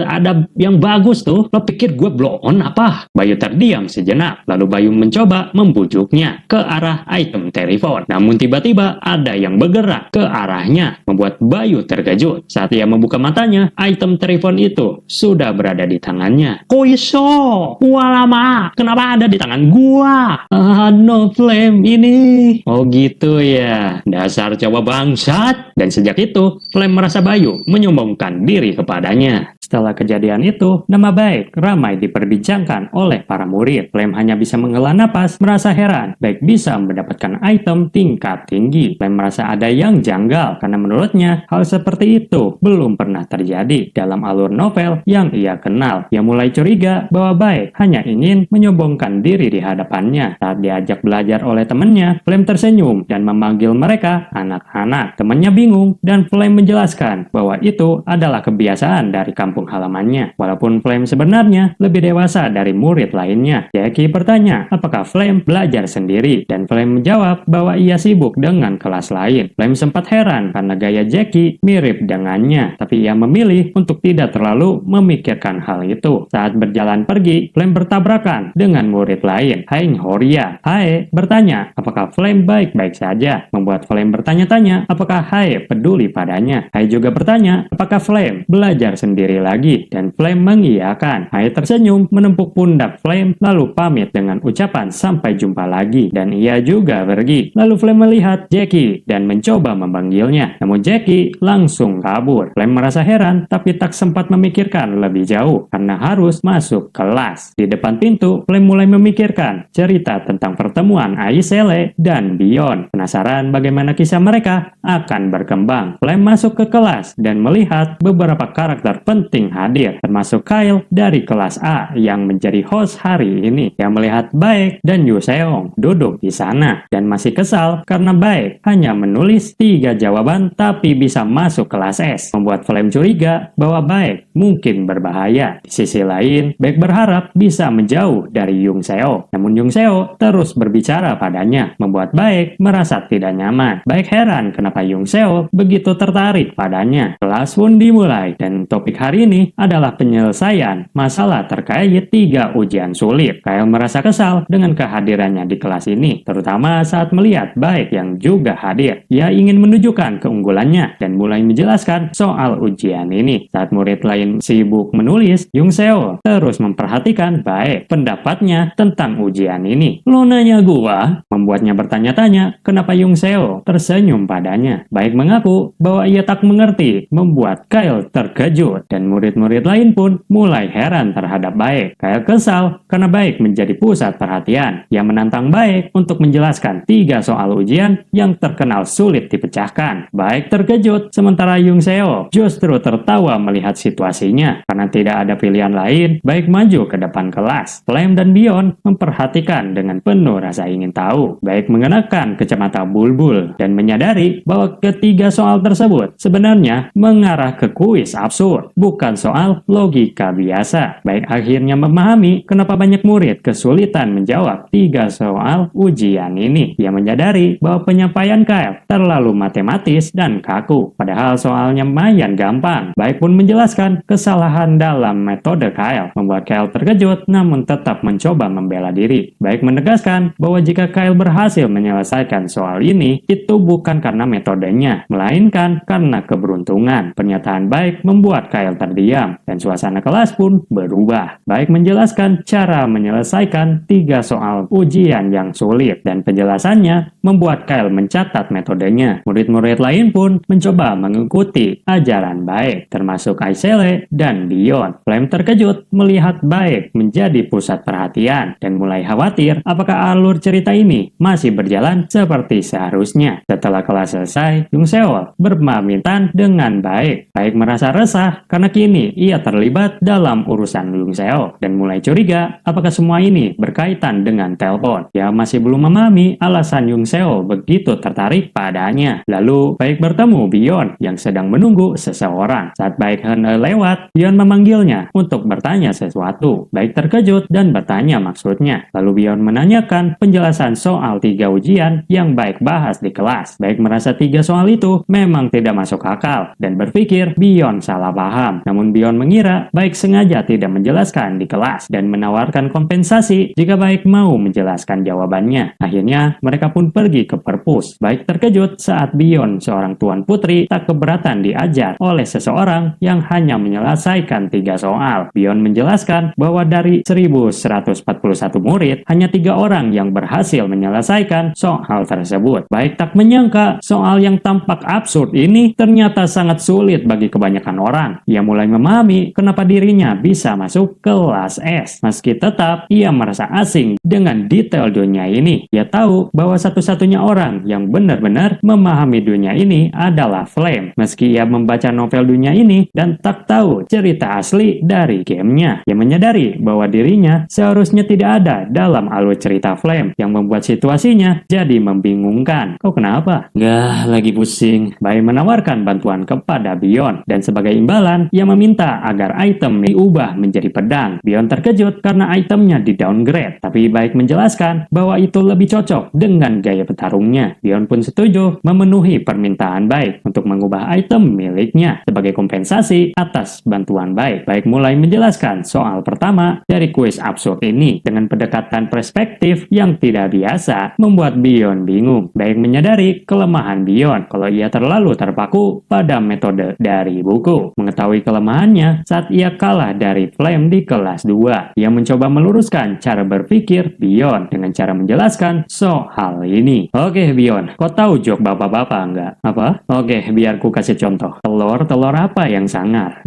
Speaker 1: ada yang bagus tuh. Lo pikir gue blow on apa? Bayu terdiam sejenak. Lalu Bayu mencoba membujuknya. ke arah item telepon. Namun tiba-tiba ada yang bergerak ke arahnya, membuat Bayu terkejut. Saat ia membuka matanya, item telepon itu sudah berada di tangannya. Koiso, walama, kenapa ada di tangan gua? No flame ini. Oh gitu ya, dasar coba bangsat. Dan sejak itu, Flame merasa Bayu menyombongkan diri kepadanya. Setelah kejadian itu, nama baik ramai diperbincangkan oleh para murid. Flame hanya bisa menghela napas, merasa heran. Baik bisa mendapatkan item tingkat tinggi. Flame merasa ada yang janggal, karena menurutnya hal seperti itu belum pernah terjadi dalam alur novel yang ia kenal. Ia mulai curiga bahwa baik hanya ingin menyombongkan diri di hadapannya. Saat diajak belajar oleh temannya, Flame tersenyum dan memanggil mereka anak-anak. Temannya bingung dan Flame menjelaskan bahwa itu adalah kebiasaan dari kampung halamannya. Walaupun Flame sebenarnya lebih dewasa dari murid lainnya. Jackie bertanya apakah Flame belajar sendiri dan Flame menjawab bahwa ia sibuk dengan kelas lain. Flame sempat heran karena gaya Jackie mirip dengannya, tapi ia memilih untuk tidak terlalu memikirkan hal itu. Saat berjalan pergi, Flame bertabrakan dengan murid lain, Haing Horia. Hae bertanya apakah Flame baik-baik saja, membuat Flame bertanya-tanya apakah Hae peduli padanya. Hae juga bertanya apakah Flame belajar sendiri lagi, dan Flame mengiyakan. Hae tersenyum menempuk pundak Flame lalu pamit dengan ucapan sampai jumpa lagi, dan ia juga pergi. Lalu Flame melihat Jackie dan mencoba memanggilnya, namun Jackie langsung kabur. Flame merasa heran tapi tak sempat memikirkan lebih jauh karena harus masuk kelas. Di depan pintu, Flame mulai memikirkan cerita tentang pertemuan Aisele dan Bion. Penasaran bagaimana kisah mereka akan berkembang. Flame masuk ke kelas dan melihat beberapa karakter penting hadir, termasuk Kyle dari kelas A yang menjadi host hari ini. Yang melihat Baek dan Yuseong duduk di sana dan masih kesal karena Baek hanya menulis 3 jawaban tapi bisa masuk kelas S, membuat Flame curiga bahwa Baek mungkin berbahaya. Di sisi lain, Baek berharap bisa menjauh dari Yongseo, namun Yongseo terus berbicara padanya, membuat Baek merasa tidak nyaman. Baek heran kenapa Yongseo begitu tertarik padanya. Kelas pun dimulai dan topik hari ini adalah penyelesaian masalah terkait 3 ujian sulit. Kyle merasa kesal dengan kehadirannya di kelas ini, terutama saat melihat Baek yang juga hadir. Ia ingin menunjukkan keunggulannya dan mulai menjelaskan soal ujian ini. Saat murid lain sibuk menulis, Yongseo terus memperhatikan Baek pendapatnya tentang ujian ini. Lo nanya gua? Membuatnya bertanya-tanya kenapa Yongseo tersenyum padanya. Baek mengaku bahwa ia tak mengerti, membuat Kyle terkejut dan murid-murid lain pun mulai heran terhadap Baek. Kyle kesal karena Baek menjadi pusat perhatian. Ia menantang Baek untuk menjelaskan 3 soal ujian yang terkenal sulit dipecahkan. Baek terkejut sementara Yongseo justru tertawa melihat situasinya. Karena tidak ada pilihan lain, Baek maju ke depan kelas. Flame dan Bion memperhatikan dengan penuh rasa ingin tahu. Baek mengenakan kacamata bulbul dan menyadari bahwa ketiga soal tersebut sebenarnya mengarah ke kuis absurd, bukan soal logika biasa. Baek akhirnya memahami kenapa banyak murid kesulitan menjawab 3 soal ujian ini. Ia menyadari bahwa penyampaian Kyle terlalu matematis dan kaku, padahal soalnya lumayan gampang. Baek pun menjelaskan kesalahan dalam metode Kyle, membuat Kyle terkejut namun tetap mencoba membela diri. Baek menegaskan bahwa jika Kyle berhasil menyelesaikan soal ini, itu bukan karena metodenya, melainkan karena keberuntungan. Pernyataan Baek membuat Kyle terdiam dan suasana kelas pun berubah. Baek menjelaskan cara menyelesaikan 3 soal ujian yang sulit dan penjelasannya membuat Kyle mencatat metodenya. Murid-murid lain pun mencoba mengikuti ajaran Baek, termasuk Aisele dan Bion. Flame terkejut melihat Baek menjadi pusat perhatian dan mulai khawatir apakah alur cerita ini masih berjalan seperti seharusnya. Setelah kelas selesai, Yongseo berpamitan dengan Baek. Baek merasa resah karena kini ia terlibat dalam urusan Yongseo dan mulai curiga apakah semua ini berkaitan dengan telepon. Ia masih belum memahami alasan Yongseo begitu tertarik padanya. Lalu Baek bertemu Bion yang sedang menunggu seseorang. Saat Baek hendak lewat, Bion memanggilnya untuk bertanya sesuatu. Baek terkejut dan bertanya maksudnya. Lalu Bion menanyakan penjelasan soal 3 ujian yang Baek bahas di kelas. Baek merasa 3 soal itu memang tidak masuk akal dan berpikir Bion salah paham. Namun Bion mengira Baik sengaja tidak menjelaskan di kelas dan menawarkan kompensasi jika Baik mau menjelaskan jawabannya. Akhirnya mereka pun pergi ke perpus. Baik terkejut saat Bion, seorang tuan putri, tak keberatan diajar oleh seseorang yang hanya menyelesaikan 3 soal. Bion menjelaskan bahwa dari 1141 murid, hanya 3 orang yang berhasil menyelesaikan soal tersebut. Baik tak menyangka soal yang tampak absurd ini ternyata sangat sulit bagi kebanyakan orang. Ia mulai memahami kenapa dirinya bisa masuk kelas S. Meski tetap ia merasa asing dengan detail dunia ini. Ia tahu bahwa satu-satunya orang yang benar-benar memahami dunia ini adalah Flame. Meski ia membaca novel dunia ini dan tak tahu cerita asli dari gamenya. Ia menyadari bahwa dirinya seharusnya tidak ada dalam alur cerita Flame yang membuat situasinya jadi membingungkan. Kau kenapa? Gah, lagi pusing. Bai menawarkan bantuan kepada Bion dan sebagai imbalan ia meminta agar item diubah menjadi pedang. Bion terkejut karena itemnya di downgrade, tapi Baik menjelaskan bahwa itu lebih cocok dengan gaya petarungnya. Bion pun setuju memenuhi permintaan Baik untuk mengubah item miliknya sebagai kompensasi atas bantuan Baik. Baik mulai menjelaskan soal pertama dari kuis absurd ini dengan pendekatan perspektif yang tidak biasa membuat Bion bingung. Baik menyadari kelemahan Bion kalau ia terlalu terpaku pada metode dari buku. Mengetahui kelemahannya saat ia kalah dari Flame di kelas 2. Ia mencoba meluruskan cara berpikir Bion dengan cara menjelaskan soal ini. Oke Bion, kau tahu joke bapak-bapak enggak? Apa? Oke, biar ku kasih contoh. Telur apa yang sangar?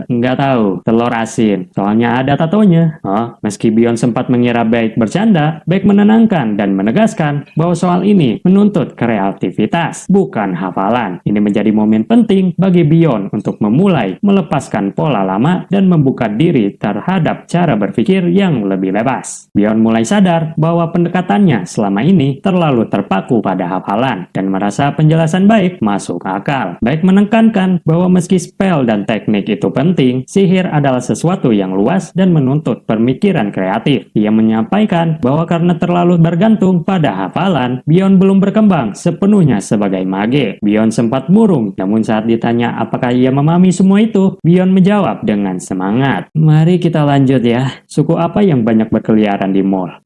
Speaker 1: Enggak tahu. Telur asin. Soalnya ada tatonya. Oh, meski Bion sempat mengira Baik bercanda, Baik menenangkan dan menegaskan bahwa soal ini menuntut kreativitas, bukan hafalan. Ini menjadi momen penting bagi Bion untuk memulai melepaskan pola lama dan membuka diri terhadap cara berpikir yang lebih bebas. Bion mulai sadar bahwa pendekatannya selama ini terlalu terpaku pada hafalan dan merasa penjelasan Baik masuk akal. Baik menekankan bahwa meski spell dan teknik itu penting, sihir adalah sesuatu yang luas dan menuntut pemikiran kreatif. Ia menyampaikan bahwa karena terlalu bergantung pada hafalan, Bion belum berkembang sepenuhnya sebagai mage. Bion sempat murung, namun saat ditanya apakah ia memahami semua itu, Bion menjawab dengan semangat. Mari kita lanjut ya. Suku apa yang banyak berkeliaran di mall?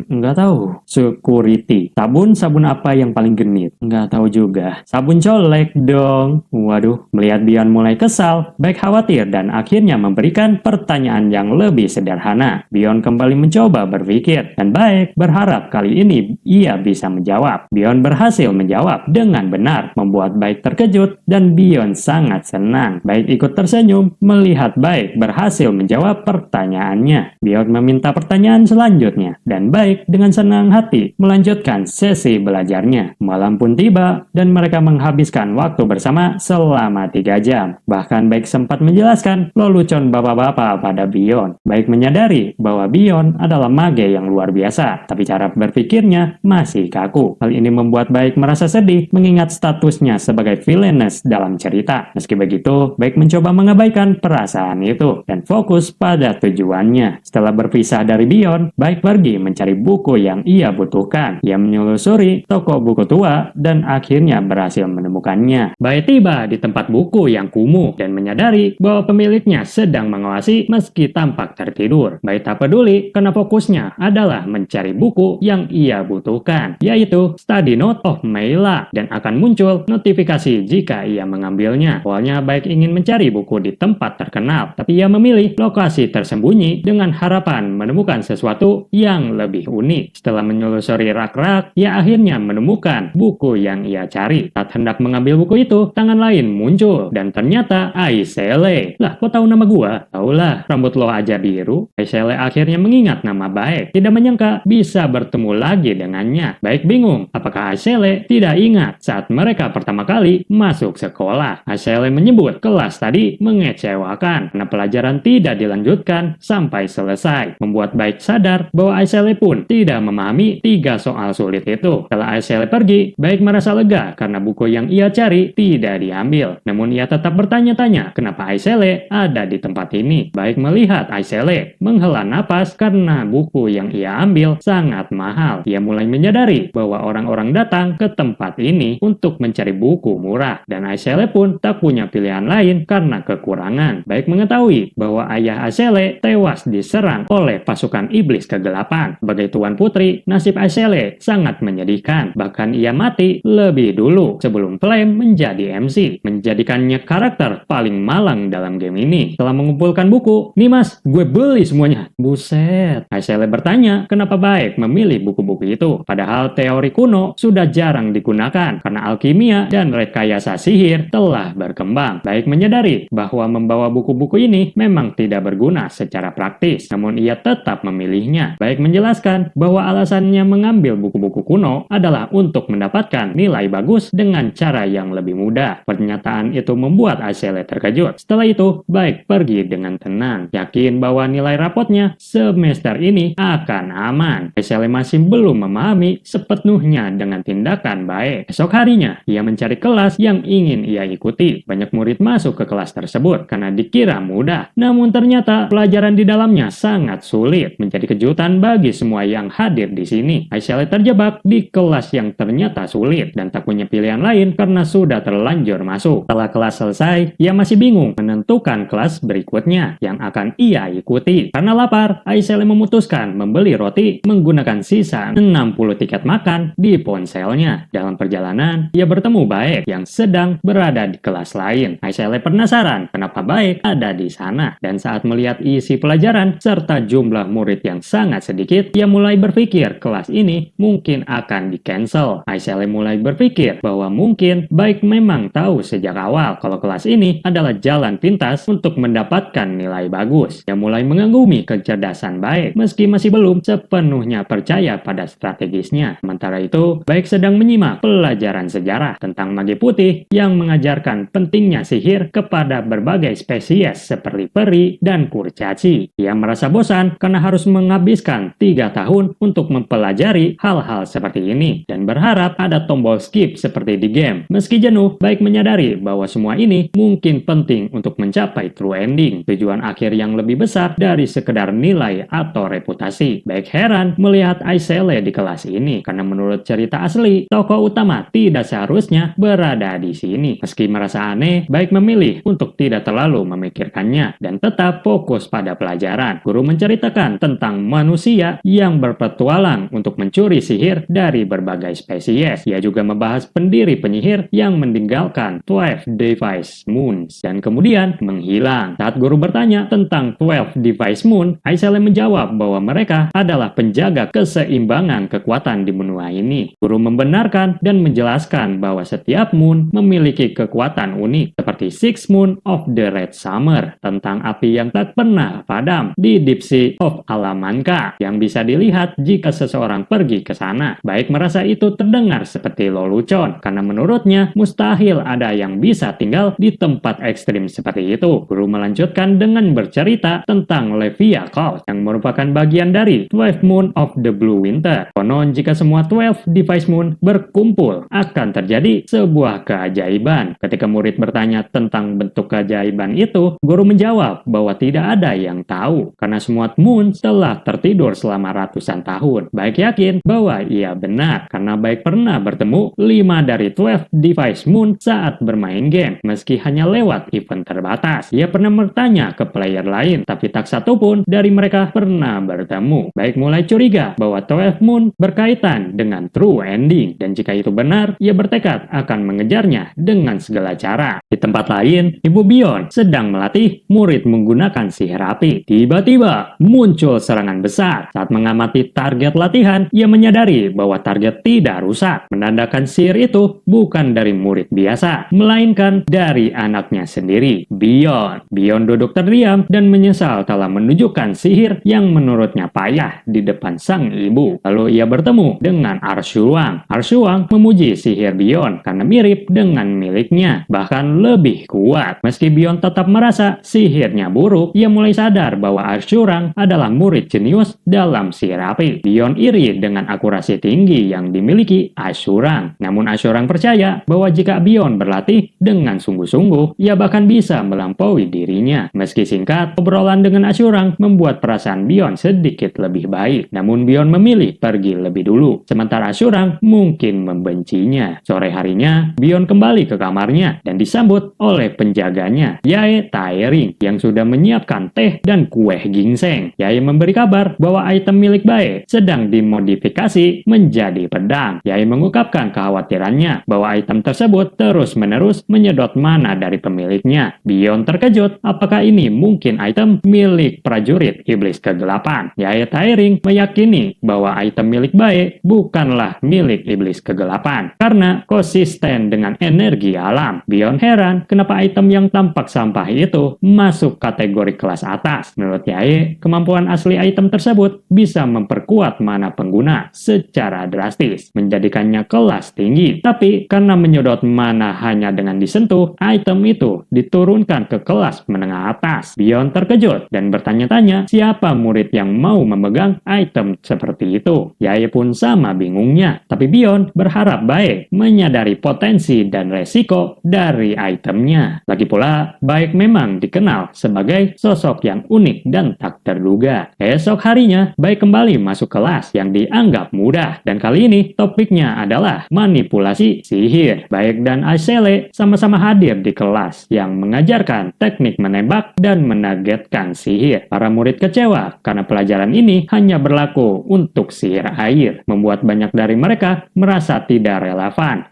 Speaker 1: Nggak tahu. Security. Sabun apa yang paling genit? Nggak tahu juga. Sabun colek dong. Waduh, melihat Bion mulai kesal, Baik khawatir dan akhirnya memberikan pertanyaan yang lebih sederhana. Bion kembali mencoba berpikir dan Baik berharap kali ini ia bisa menjawab. Bion berhasil menjawab dengan benar, membuat Baik terkejut dan Bion sangat senang. Baik ikut tersenyum melihat Baik berhasil menjawab pertanyaannya. Bion meminta pertanyaan selanjutnya dan Baik dengan senang hati melanjutkan sesi belajarnya. Malam pun tiba dan mereka menghabiskan waktu bersama selama 3 jam. Bahkan Baik sempat menjelaskan lelucon bapak-bapak pada Bion. Baik menyadari bahwa Bion adalah mage yang luar biasa, tapi cara berpikirnya masih kaku. Hal ini membuat Baik merasa sedih mengingat statusnya sebagai villainess dalam cerita. Meski begitu, Baik mencoba mengabaikan perasaan itu dan fokus pada tujuannya. Setelah berpisah dari Bion, Baik pergi mencari buku yang ia butuhkan. Ia menelusuri toko buku tua dan akhirnya berhasil menemukannya. Baik tiba di tempat buku yang kumuh dan menyadari bahwa pemiliknya sedang mengawasi meski tampak tertidur. Baik tak peduli karena fokusnya adalah mencari buku yang ia butuhkan, yaitu Study Note of Mayla, dan akan muncul notifikasi jika ia mengambilnya. Awalnya Baik ingin mencari buku di tempat terkenal, tapi ia memilih lokasi tersembunyi dengan harapan menemukan sesuatu yang lebih unik. Setelah menelusuri rak-rak, ia akhirnya menemukan buku yang ia cari. Saat hendak mengambil buku itu, tangan lain muncul dan ternyata Aisele. Lah, kok tahu nama gua? Taulah, rambut lo aja biru. Aisele akhirnya mengingat nama Baik. Tidak menyangka bisa bertemu lagi dengannya. Baik bingung, apakah Aisele tidak ingat saat mereka pertama kali masuk sekolah. Aisele menyebut kelas tadi mengecewakan karena pelajaran tidak dilanjutkan sampai selesai. Membuat Baik sadar bahwa Aisele pun tidak memahami 3 soal sulit itu. Setelah Aisele pergi, Baik merasa lega karena buku yang ia cari tidak diambil. Namun ia tetap bertanya-tanya kenapa Aisele ada di tempat ini. Baik melihat Aisele menghela napas karena buku yang ia ambil sangat mahal. Ia mulai menyadari bahwa orang-orang datang ke tempat ini untuk mencari buku murah dan Aisele pun tak punya pilihan lain karena karena kekurangan. Baik mengetahui bahwa ayah Asele tewas diserang oleh pasukan iblis kegelapan. Sebagai tuan putri, nasib Asele sangat menyedihkan. Bahkan ia mati lebih dulu sebelum Flame menjadi MC, menjadikannya karakter paling malang dalam game ini. Setelah mengumpulkan buku, nih mas, gue beli semuanya. Buset. Asele bertanya kenapa baik memilih buku-buku itu. Padahal teori kuno sudah jarang digunakan karena alkimia dan rekayasa sihir telah berkembang. Baik menyadari bahwa membawa buku-buku ini memang tidak berguna secara praktis, namun ia tetap memilihnya. Baik menjelaskan bahwa alasannya mengambil buku-buku kuno adalah untuk mendapatkan nilai bagus dengan cara yang lebih mudah. Pernyataan itu membuat Asele terkejut. Setelah itu, Baik pergi dengan tenang, yakin bahwa nilai rapotnya semester ini akan aman. Asele masih belum memahami sepenuhnya dengan tindakan Baik. Esok harinya, ia mencari kelas yang ingin ia ikuti. Banyak murid masuk ke kelas tersebut karena dikira mudah. Namun ternyata pelajaran di dalamnya sangat sulit. Menjadi kejutan bagi semua yang hadir di sini. Asele terjebak di kelas yang ternyata sulit dan tak punya pilihan lain karena sudah terlanjur masuk. Setelah kelas selesai, ia masih bingung menentukan kelas berikutnya yang akan ia ikuti. Karena lapar, Asele memutuskan membeli roti menggunakan sisa 60 tiket makan di ponselnya. Dalam perjalanan, ia bertemu Baik yang sedang berada di kelas lain. Asele penasaran kenapa Baik ada di sana. Dan saat melihat isi pelajaran serta jumlah murid yang sangat sedikit, ia mulai berpikir kelas ini mungkin akan di-cancel. Asele mulai berpikir bahwa mungkin Baik memang tahu sejak awal kalau kelas ini adalah jalan pintas untuk mendapatkan nilai bagus. Ia mulai mengagumi kecerdasan Baik meski masih belum sepenuhnya percaya pada strategisnya. Sementara itu, Baik sedang menyimak pelajaran sejarah tentang magi putih yang mengajarkan pentingnya sihir kepada berbagai spesies seperti peri dan kurcaci. Ia merasa bosan karena harus menghabiskan 3 tahun untuk mempelajari hal-hal seperti ini dan berharap ada tombol skip seperti di game. Meski jenuh, Baik menyadari bahwa semua ini mungkin penting untuk mencapai true ending, tujuan akhir yang lebih besar dari sekedar nilai atau reputasi. Baik heran melihat Asele di kelas ini karena menurut cerita asli, tokoh utama tidak seharusnya berada di sini. Meski merasa aneh, Baik memilih untuk tidak terlalu memikirkannya dan tetap fokus pada pelajaran. Guru menceritakan tentang manusia yang berpetualang untuk mencuri sihir dari berbagai spesies. Ia juga membahas pendiri penyihir yang meninggalkan 12 Device Moons dan kemudian menghilang. Saat guru bertanya tentang 12 Device Moon, Asele menjawab bahwa mereka adalah penjaga keseimbangan kekuatan di benua ini. Guru membenarkan dan menjelaskan bahwa setiap moon memiliki kekuatan unik seperti Six Moon of the Red Summer, tentang api yang tak pernah padam di Deep Sea of Alamanka yang bisa dilihat jika seseorang pergi ke sana. Baik merasa itu terdengar seperti lelucon karena menurutnya mustahil ada yang bisa tinggal di tempat ekstrim seperti itu. Guru melanjutkan dengan bercerita tentang Levia Cult yang merupakan bagian dari 12 Moon of the Blue Winter. Konon jika semua 12 Device Moon berkumpul akan terjadi sebuah keajaiban. Ketika murid bertanya tentang bentuk keajaiban itu, guru menjawab bahwa tidak ada yang tahu karena semua moon telah tertidur selama ratusan tahun. Baik yakin bahwa ia benar karena Baik pernah bertemu 5 dari 12 Device Moon saat bermain game meski hanya lewat event terbatas. Ia pernah bertanya ke player lain tapi tak satu pun dari mereka pernah bertemu. Baik mulai curiga bahwa 12 Moon berkaitan dengan true ending dan jika itu benar, ia bertekad akan mengejarnya dengan segala cara. Di tempat lain, Ibu Bion sedang melatih murid menggunakan sihir api. Tiba-tiba muncul serangan besar. Saat mengamati target latihan, ia menyadari bahwa target tidak rusak. Menandakan sihir itu bukan dari murid biasa, melainkan dari anaknya sendiri, Bion. Bion duduk terdiam dan menyesal telah menunjukkan sihir yang menurutnya payah di depan sang ibu. Lalu ia bertemu dengan Arshuang. Arshuang memuji sihir Bion karena mirip dengan miliknya, bahkan lebih kuat. Meski Bion tetap merasa sihirnya buruk, ia mulai sadar bahwa Arshuang adalah murid jenius dalam sihir api. Bion iri dengan akurasi tinggi yang dimiliki Arshuang. Namun Arshuang percaya bahwa jika Bion berlatih dengan sungguh-sungguh, ia bahkan bisa melampaui dirinya. Meski singkat, obrolan dengan Arshuang membuat perasaan Bion sedikit lebih baik. Namun Bion memilih pergi lebih dulu, sementara Arshuang mungkin membencinya. Sore harinya, Bion kembali ke kamarnya dan disambut oleh penjaganya, Yae Taering, yang sudah menyiapkan teh dan kue ginseng. Yae memberi kabar bahwa item milik Bae sedang dimodifikasi menjadi pedang. Yae mengungkapkan kekhawatirannya bahwa item tersebut terus-menerus menyedot mana dari pemiliknya. Bion terkejut, apakah ini mungkin item milik prajurit iblis kegelapan? Yae Taering meyakini bahwa item milik Bae bukanlah milik iblis kegelapan karena konsisten dengan energi alam. Bion heran kenapa item yang tampak sampah itu masuk kategori kelas atas. Menurut Yae, kemampuan asli item tersebut bisa memperkuat mana pengguna secara drastis, menjadikannya kelas tinggi. Tapi karena menyedot mana hanya dengan disentuh, item itu diturunkan ke kelas menengah atas. Bion terkejut dan bertanya-tanya siapa murid yang mau memegang item seperti itu. Yae pun sama bingungnya, tapi Bion berharap Bae menyadari potensi dan resiko dari itemnya. Lagi pula, Baek memang dikenal sebagai sosok yang unik dan tak terduga. Esok harinya, Baek kembali masuk kelas yang dianggap mudah, dan kali ini topiknya adalah manipulasi sihir. Baek dan Aisele sama-sama hadir di kelas yang mengajarkan teknik menembak dan menargetkan sihir. Para murid kecewa karena pelajaran ini hanya berlaku untuk sihir air, membuat banyak dari mereka merasa tidak relevan.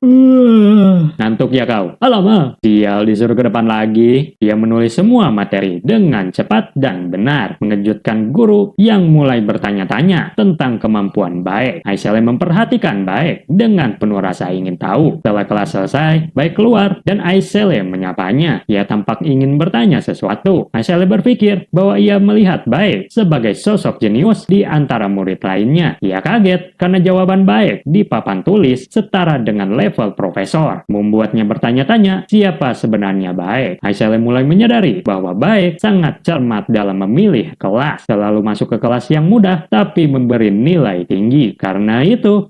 Speaker 1: Ngantuk ya kau? Alamak, sial disuruh ke depan lagi. Dia menulis semua materi dengan cepat dan benar, mengejutkan guru yang mulai bertanya-tanya tentang kemampuan Baek. Aisele memperhatikan Baek dengan penuh rasa ingin tahu. Setelah kelas selesai, Baek keluar dan Aisele menyapanya. Ia tampak ingin bertanya sesuatu. Aisele berpikir bahwa ia melihat Baek sebagai sosok jenius di antara murid lainnya. Ia kaget karena jawaban Baek di papan tulis setara dengan level profesor, membuatnya bertanya-tanya siapa sebenarnya Baek. Aisele mulai menyadari bahwa Baek sangat cermat dalam memilih kelas, selalu masuk ke kelas yang mudah tapi memberi nilai tinggi. Karena itu,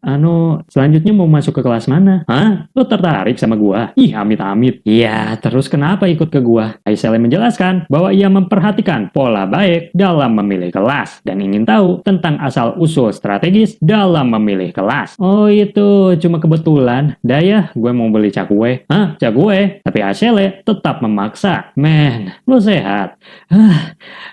Speaker 1: selanjutnya mau masuk ke kelas mana? Hah? Lo tertarik sama gua? Ih, amit-amit. Iya, terus kenapa ikut ke gua? Aisele menjelaskan bahwa ia memperhatikan pola Baek dalam memilih kelas dan ingin tahu tentang asal-usul strategis dalam memilih kelas. Oh itu cuma kebetulan. Daya, gue mau beli cakwe. Hah? Cakwe? Tapi Aisele tetap memaksa. Men, lo sehat?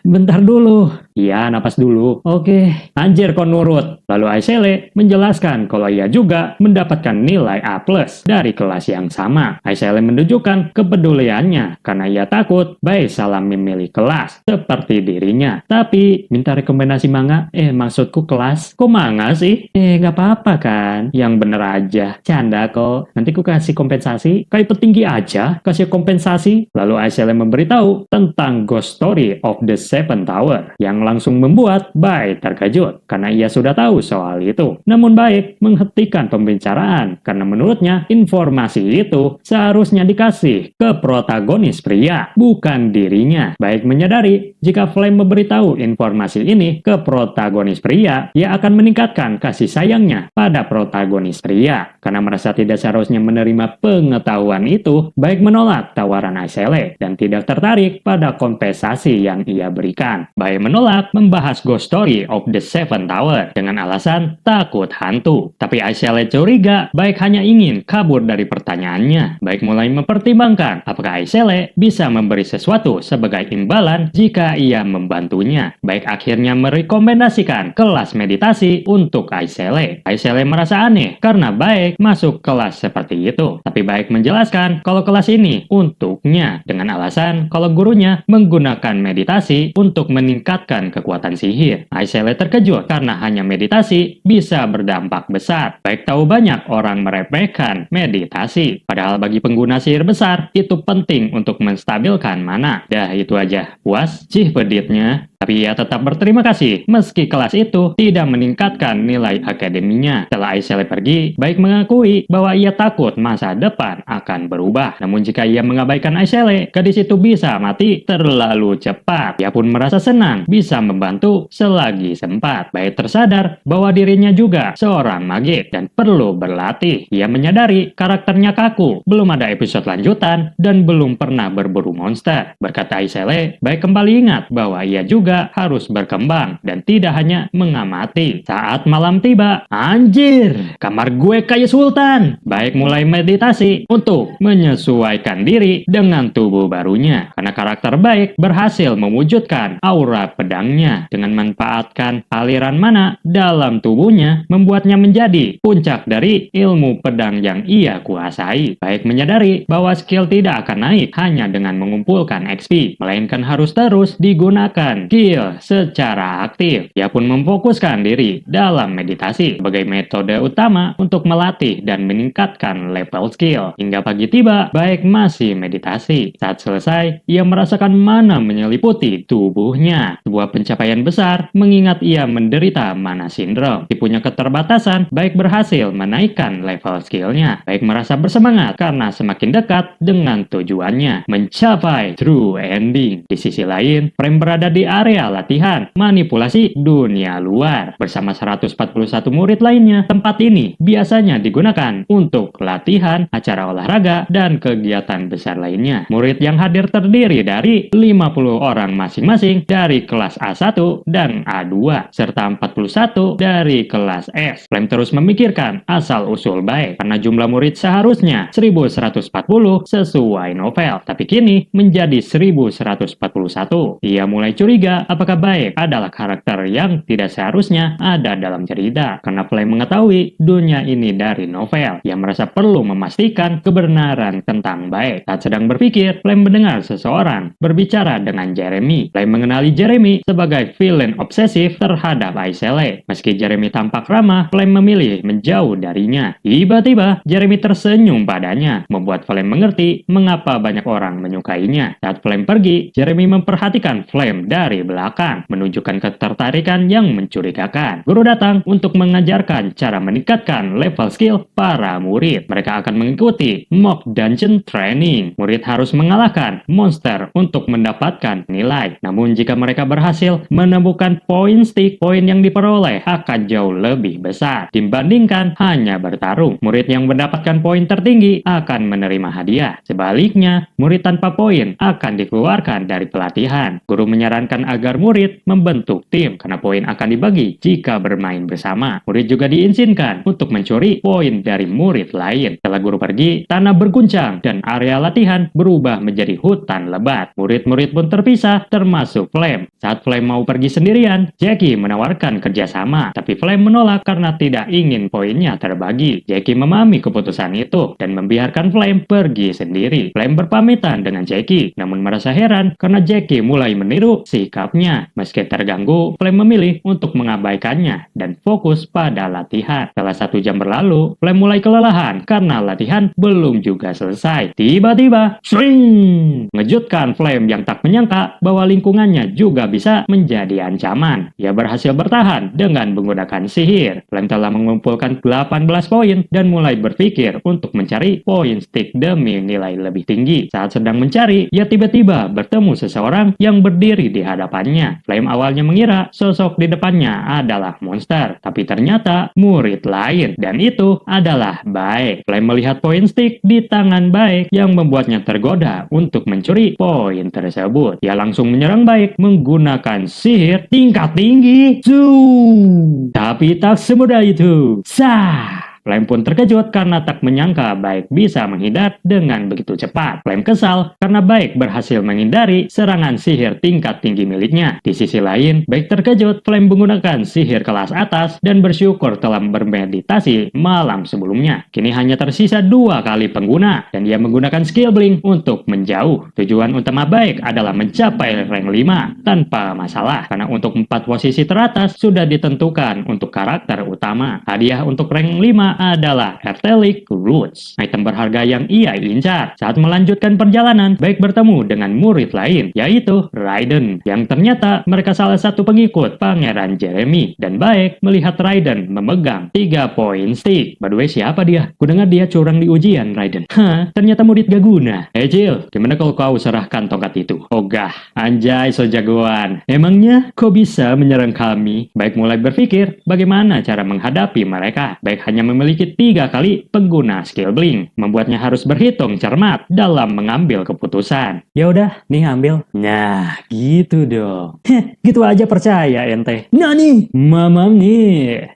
Speaker 1: Bentar dulu. Iya, napas dulu. Oke. Anjir kau nurut. Lalu Aisele menjelaskan kalau ia juga mendapatkan nilai A+ dari kelas yang sama. Aisele menunjukkan kepeduliannya karena ia takut Bae salah memilih kelas seperti dirinya. Tapi minta rekomendasi manga? Maksudku kelas. Kok manga sih? Nggak apa-apa kan? Yang bener aja. Canda kok. Nanti ku kasih kompensasi. Kayak petinggi aja kasih kompensasi. Lalu Aisele memberitahu tentang Ghost Story of the Seven Tower yang langsung membuat Bae terkejut karena ia sudah tahu soal itu. Namun Bae menghentikan pembicaraan karena menurutnya informasi itu seharusnya dikasih ke protagonis pria, bukan dirinya. Bae menyadari jika Flame memberitahu informasi ini ke protagonis pria, ia akan meningkatkan kasih sayangnya pada protagonis pria. Karena merasa tidak seharusnya menerima pengetahuan itu, Bae menolak tawaran Aisele dan tidak tertarik pada kompensasi yang ia berikan. Bae menolak membahas Ghost Story of the Seven Tower dengan alasan takut hantu. Tapi Aisele curiga Baek hanya ingin kabur dari pertanyaannya. Baek mulai mempertimbangkan apakah Aisele bisa memberi sesuatu sebagai imbalan jika ia membantunya. Baek akhirnya merekomendasikan kelas meditasi untuk Aisele. Aisele merasa aneh karena Baek masuk kelas seperti itu. Tapi Baek menjelaskan kalau kelas ini untuknya dengan alasan kalau gurunya menggunakan meditasi untuk meningkatkan kekuatan sihir. Aisele terkejut karena hanya meditasi bisa berdampak besar. Baek tahu banyak orang meremehkan meditasi. Padahal bagi pengguna sihir besar, itu penting untuk menstabilkan mana. Dah itu aja. Puas? Cih peditnya. Tapi ia tetap berterima kasih meski kelas itu tidak meningkatkan nilai akademinya. Setelah Aisele pergi, Baek mengakui bahwa ia takut masa depan akan berubah. Namun jika ia mengabaikan Aisele, gadis itu bisa mati terlalu cepat. Ia pun merasa senang bisa bisa membantu selagi sempat. Baik tersadar bahwa dirinya juga seorang magik dan perlu berlatih. Ia menyadari karakternya kaku, belum ada episode lanjutan, dan belum pernah berburu monster. Berkata Aisele, Baik kembali ingat bahwa ia juga harus berkembang dan tidak hanya mengamati. Saat malam tiba, anjir, kamar gue kayak sultan. Baik mulai meditasi untuk menyesuaikan diri dengan tubuh barunya. Karena karakter Baik berhasil mewujudkan aura pedangnya dengan memanfaatkan aliran mana dalam tubuhnya membuatnya menjadi puncak dari ilmu pedang yang ia kuasai. Baik menyadari bahwa skill tidak akan naik hanya dengan mengumpulkan XP, melainkan harus terus digunakan skill secara aktif. Ia pun memfokuskan diri dalam meditasi sebagai metode utama untuk melatih dan meningkatkan level skill. Hingga pagi tiba, Baik masih meditasi. Saat selesai, ia merasakan mana menyeliputi tubuhnya. Sebuah pencapaian besar mengingat ia menderita mana syndrome. Punya keterbatasan, Baik berhasil menaikkan level skillnya. Baik merasa bersemangat karena semakin dekat dengan tujuannya, mencapai true ending. Di sisi lain, Flame berada di area latihan manipulasi dunia luar bersama 141 murid lainnya. Tempat ini biasanya digunakan untuk latihan, acara olahraga, dan kegiatan besar lainnya. Murid yang hadir terdiri dari 50 orang masing-masing dari kelas A1 dan A2 serta 41 dari kelas S. Flame terus memikirkan asal-usul Baik karena jumlah murid seharusnya 1140 sesuai novel, tapi kini menjadi 1141. Ia mulai curiga apakah Baik adalah karakter yang tidak seharusnya ada dalam cerita. Karena Flame mengetahui dunia ini dari novel, ia merasa perlu memastikan kebenaran tentang Baik. Saat sedang berpikir, Flame mendengar seseorang berbicara dengan Jeremy. Flame mengenali Jeremy sebagai villain obsesif terhadap Aisele. Meski Jeremy tampak ramah, Flame memilih menjauh darinya. Tiba-tiba, Jeremy tersenyum padanya, membuat Flame mengerti mengapa banyak orang menyukainya. Saat Flame pergi, Jeremy memperhatikan Flame dari belakang, menunjukkan ketertarikan yang mencurigakan. Guru datang untuk mengajarkan cara meningkatkan level skill para murid. Mereka akan mengikuti mock dungeon training. Murid harus mengalahkan monster untuk mendapatkan nilai. Namun jika mereka berhasil menemukan poin stick, poin yang diperoleh akan jauh lebih besar dibandingkan hanya bertarung. Murid yang mendapatkan poin tertinggi akan menerima hadiah. Sebaliknya, murid tanpa poin akan dikeluarkan dari pelatihan. Guru menyarankan agar murid membentuk tim karena poin akan dibagi jika bermain bersama. Murid juga diizinkan untuk mencuri poin dari murid lain. Setelah guru pergi, tanah berguncang dan area latihan berubah menjadi hutan lebat. Murid-murid pun terpisah, termasuk Flame. Saat Flame mau pergi sendirian, Jackie menawarkan kerjasama, tapi Flame menolak karena tidak ingin poinnya terbagi. Jackie memahami keputusan itu dan membiarkan Flame pergi sendiri. Flame berpamitan dengan Jackie, namun merasa heran karena Jackie mulai meniru sikapnya. Meski terganggu, Flame memilih untuk mengabaikannya dan fokus pada latihan. Setelah 1 jam berlalu, Flame mulai kelelahan karena latihan belum juga selesai. Tiba-tiba, swing! Mengejutkan Flame yang tak menyangka bahwa lingkungannya juga bisa menjadi ancaman. Ia berhasil bertahan dengan menggunakan sihir. Flame telah mengumpulkan 18 poin dan mulai berpikir untuk mencari poin stick demi nilai lebih tinggi. Saat sedang mencari, ia tiba-tiba bertemu seseorang yang berdiri di hadapannya. Flame awalnya mengira sosok di depannya adalah monster, tapi ternyata murid lain, dan itu adalah Baik. Flame melihat poin stick di tangan Baik yang membuatnya tergoda untuk mencuri poin tersebut. Ia langsung menyerang Baik menggunakan sihir tingkat tinggi. Tapi tak semudah itu. Flame pun terkejut karena tak menyangka Baik bisa menghindar dengan begitu cepat. Flame kesal karena Baik berhasil menghindari serangan sihir tingkat tinggi miliknya. Di sisi lain, Baik terkejut Flame menggunakan sihir kelas atas dan bersyukur telah bermeditasi malam sebelumnya. Kini hanya tersisa 2 kali pengguna dan ia menggunakan skill blink untuk menjauh. Tujuan utama Baik adalah mencapai rank 5 tanpa masalah karena untuk 4 posisi teratas sudah ditentukan untuk karakter utama. Hadiah untuk rank 5 pertama adalah Ertelic Roots, item berharga yang ia incar saat melanjutkan perjalanan. Baik bertemu dengan murid lain, yaitu Raiden, yang ternyata mereka salah satu pengikut Pangeran Jeremy. Dan Baik melihat Raiden memegang 3 poin stick. By the way, siapa dia? Kudengar dia curang di ujian, Raiden. Hah, ternyata murid gak guna. Jill, gimana kalau kau serahkan tongkat itu? Ogah, anjay so jagoan. Emangnya kau bisa menyerang kami? Baik mulai berpikir bagaimana cara menghadapi mereka. Baik hanya memiliki 3 kali pengguna skill blink, membuatnya harus berhitung cermat dalam mengambil keputusan. Ya udah, nih ambil. Nah, gitu dong. Heh, gitu aja percaya ente. Nani, mamam nih.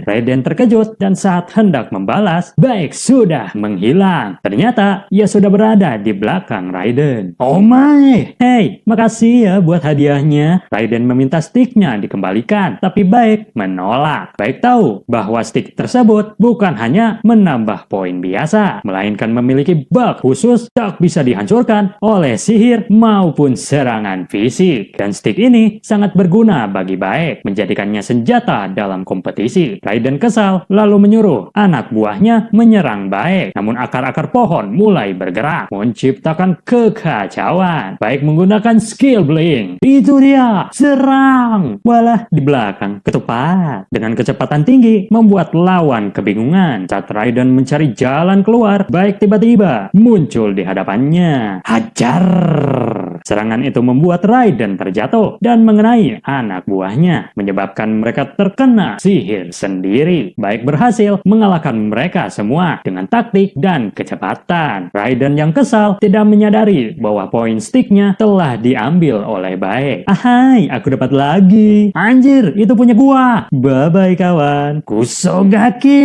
Speaker 1: Raiden terkejut dan saat hendak membalas, Baik sudah menghilang. Ternyata ia sudah berada di belakang Raiden. Oh my, hey, makasih ya buat hadiahnya. Raiden meminta sticknya dikembalikan, tapi Baik menolak. Baik tahu bahwa stick tersebut bukan hanya menambah poin biasa, melainkan memiliki bug khusus tak bisa dihancurkan oleh sihir maupun serangan fisik. Dan stick ini sangat berguna bagi Baik, menjadikannya senjata dalam kompetisi. Raiden kesal, lalu menyuruh anak buahnya menyerang Baik. Namun akar-akar pohon mulai bergerak, menciptakan kekacauan. Baik menggunakan skill blink. Itu dia, serang. Walah, di belakang, ketupat. Dengan kecepatan tinggi, membuat lawan kebingungan. Saat Raiden mencari jalan keluar, Baik tiba-tiba muncul di hadapannya. Hajar! Serangan itu membuat Raiden terjatuh dan mengenai anak buahnya, menyebabkan mereka terkena sihir sendiri. Baik berhasil mengalahkan mereka semua dengan taktik dan kecepatan. Raiden yang kesal tidak menyadari bahwa poin sticknya telah diambil oleh Baik. Ahai, aku dapat lagi. Anjir, itu punya gua. Bye-bye kawan. Kusogaki.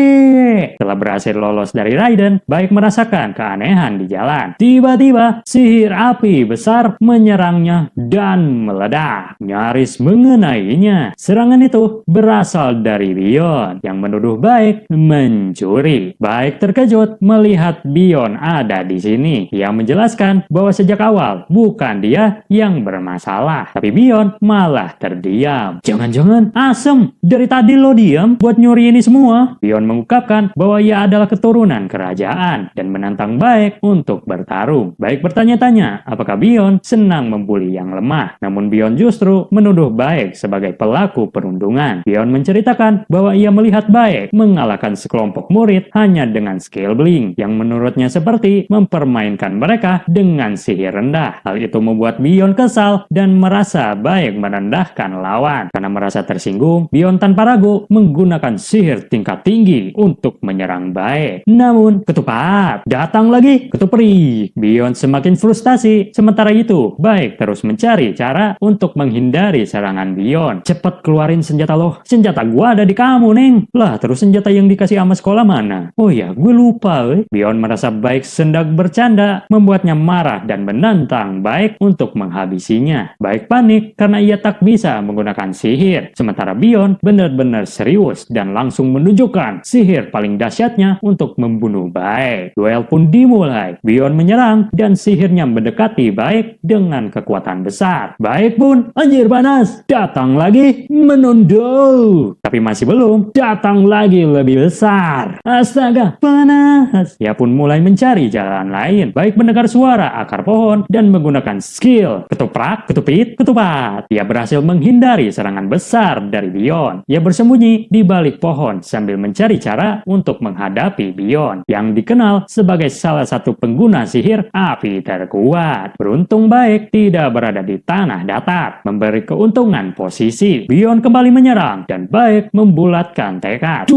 Speaker 1: Setelah berhasil lolos dari Raiden, Baik merasakan keanehan di jalan. Tiba-tiba, sihir api besar menyerangnya dan meledak, nyaris mengenainya. Serangan itu berasal dari Bion yang menuduh Baik mencuri. Baik terkejut melihat Bion ada di sini. Ia menjelaskan bahwa sejak awal bukan dia yang bermasalah, tapi Bion malah terdiam. Jangan-jangan Asem, dari tadi lo diam buat nyuri ini semua. Bion mengungkapkan bahwa ia adalah keturunan kerajaan dan menantang Baik untuk bertarung. Baik bertanya-tanya apakah Bion senang membuli yang lemah. Namun Bion justru menuduh Baik sebagai pelaku perundungan. Bion menceritakan bahwa ia melihat Baik mengalahkan sekelompok murid hanya dengan skill blink, yang menurutnya seperti mempermainkan mereka dengan sihir rendah. Hal itu membuat Bion kesal dan merasa Baik merendahkan lawan. Karena merasa tersinggung, Bion tanpa ragu menggunakan sihir tingkat tinggi untuk menyerang Baik. Namun ketupat, datang lagi ketupri. Bion semakin frustasi. Sementara itu, Baik terus mencari cara untuk menghindari serangan Bion. Cepet keluarin senjata lo. Senjata gua ada di kamu, Neng. Lah, terus senjata yang dikasih sama sekolah mana? Oh ya, gue lupa, weh. Bion merasa Baik hendak bercanda, membuatnya marah dan menantang Baik untuk menghabisinya. Baik panik karena ia tak bisa menggunakan sihir. Sementara Bion benar-benar serius dan langsung menunjukkan sihir paling dahsyatnya untuk membunuh Baik. Duel pun dimulai. Bion menyerang dan sihirnya mendekati Baik dengan kekuatan besar. Baik pun, anjir panas, datang lagi menunduk. Tapi masih belum, datang lagi lebih besar. Astaga, panas. Ia pun mulai mencari jalan lain. Baik mendengar suara akar pohon dan menggunakan skill ketuprak, ketupit, ketupat. Ia berhasil menghindari serangan besar dari Bion. Ia bersembunyi di balik pohon sambil mencari cara untuk menghadapi Bion, yang dikenal sebagai salah satu pengguna sihir api terkuat. Beruntung Baik tidak berada di tanah datar, memberi keuntungan posisi. Bion kembali menyerang dan Baik membulatkan tekad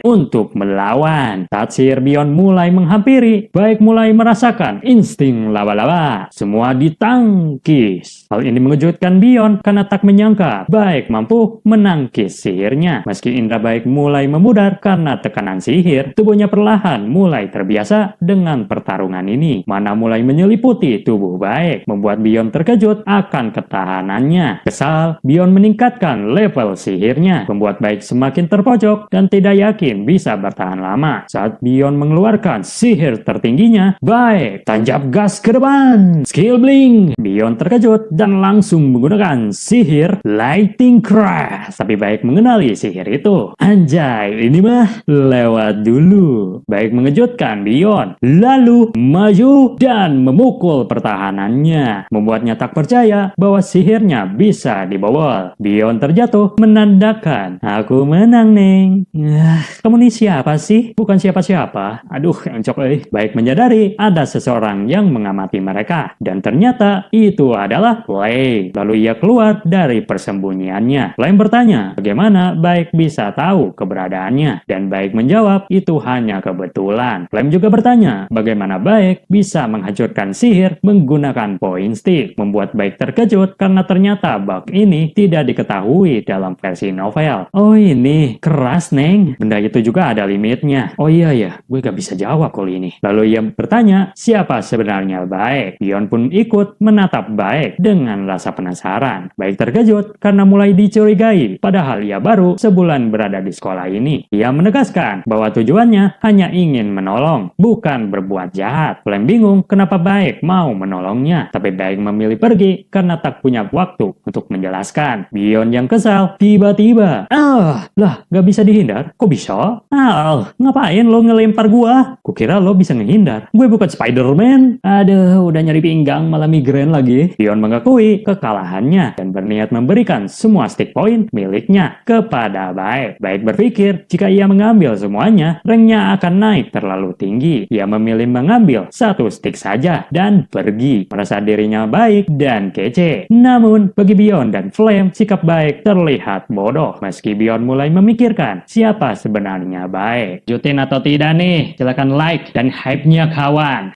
Speaker 1: untuk melawan. Saat sihir Bion mulai menghampiri, Baik mulai merasakan insting laba-laba. Semua ditangkis. Hal ini mengejutkan Bion karena tak menyangka Baik mampu menangkis sihirnya. Meski indera Baik mulai memudar karena tekanan sihir, tubuhnya perlahan mulai terbiasa dengan pertarungan ini. Mana mulai menyeliputi tubuh Baik. baik, membuat Beyond terkejut akan ketahanannya. Kesal, Beyond meningkatkan level sihirnya, membuat baik semakin terpojok dan tidak yakin bisa bertahan lama. Saat Beyond mengeluarkan sihir tertingginya, baik tancap gas ke depan. Skill blink. Beyond terkejut dan langsung menggunakan sihir Lightning Crash. Tapi baik mengenali sihir itu. Anjay, ini mah lewat dulu. Baik mengejutkan Beyond, lalu maju dan memukul pertahanannya, membuatnya tak percaya bahwa sihirnya bisa dibobol. Beyond terjatuh menandakan, aku menang, Neng. Kamu nih siapa sih? Bukan siapa-siapa. Aduh, encok euy. Baik menyadari ada seseorang yang mengamati mereka, dan ternyata itu adalah Flame. Lalu ia keluar dari persembunyiannya. Flame bertanya, bagaimana Baik bisa tahu keberadaannya? Dan Baik menjawab, itu hanya kebetulan. Flame juga bertanya, bagaimana Baik bisa menghancurkan sihir menggunakan point stick? Membuat Baik terkejut karena ternyata bug ini tidak diketahui dalam versi novel. Oh ini, keras Neng. Benda itu juga ada limitnya. Oh iya ya, gue gak bisa jawab kalau ini. Lalu ia bertanya, siapa sebenarnya Baik? Beyond pun ikut menatap Baik dengan rasa penasaran. Baik terkejut karena mulai dicurigai, padahal ia baru sebulan berada di sekolah ini. Ia menegaskan bahwa tujuannya hanya ingin menolong, bukan berbuat jahat. Flame bingung kenapa Baik mau menolongnya, tapi Baik memilih pergi karena tak punya waktu untuk menjelaskan. Beyond yang kesal, tiba-tiba, lah gak bisa dihindar? Kok bisa? Ngapain lo ngelempar gua? Kukira lo bisa ngehindar. Gue bukan Spider-Man. Aduh, udah nyari pinggang malah migrain lagi. Beyond mengakui kekalahannya dan berniat memberikan semua stick point miliknya kepada Baik. Baik berpikir jika ia mengambil semuanya, ranknya akan naik terlalu tinggi. Ia memilih mengambil satu stick saja dan pergi. Merasa dirinya baik dan kece. Namun, bagi Beyond dan Flame, sikap Baik terlihat bodoh. Meski Beyond mulai memikirkan siapa sebenarnya Baik. Jutin atau tidak nih? Silahkan like dan hype-nya kawan.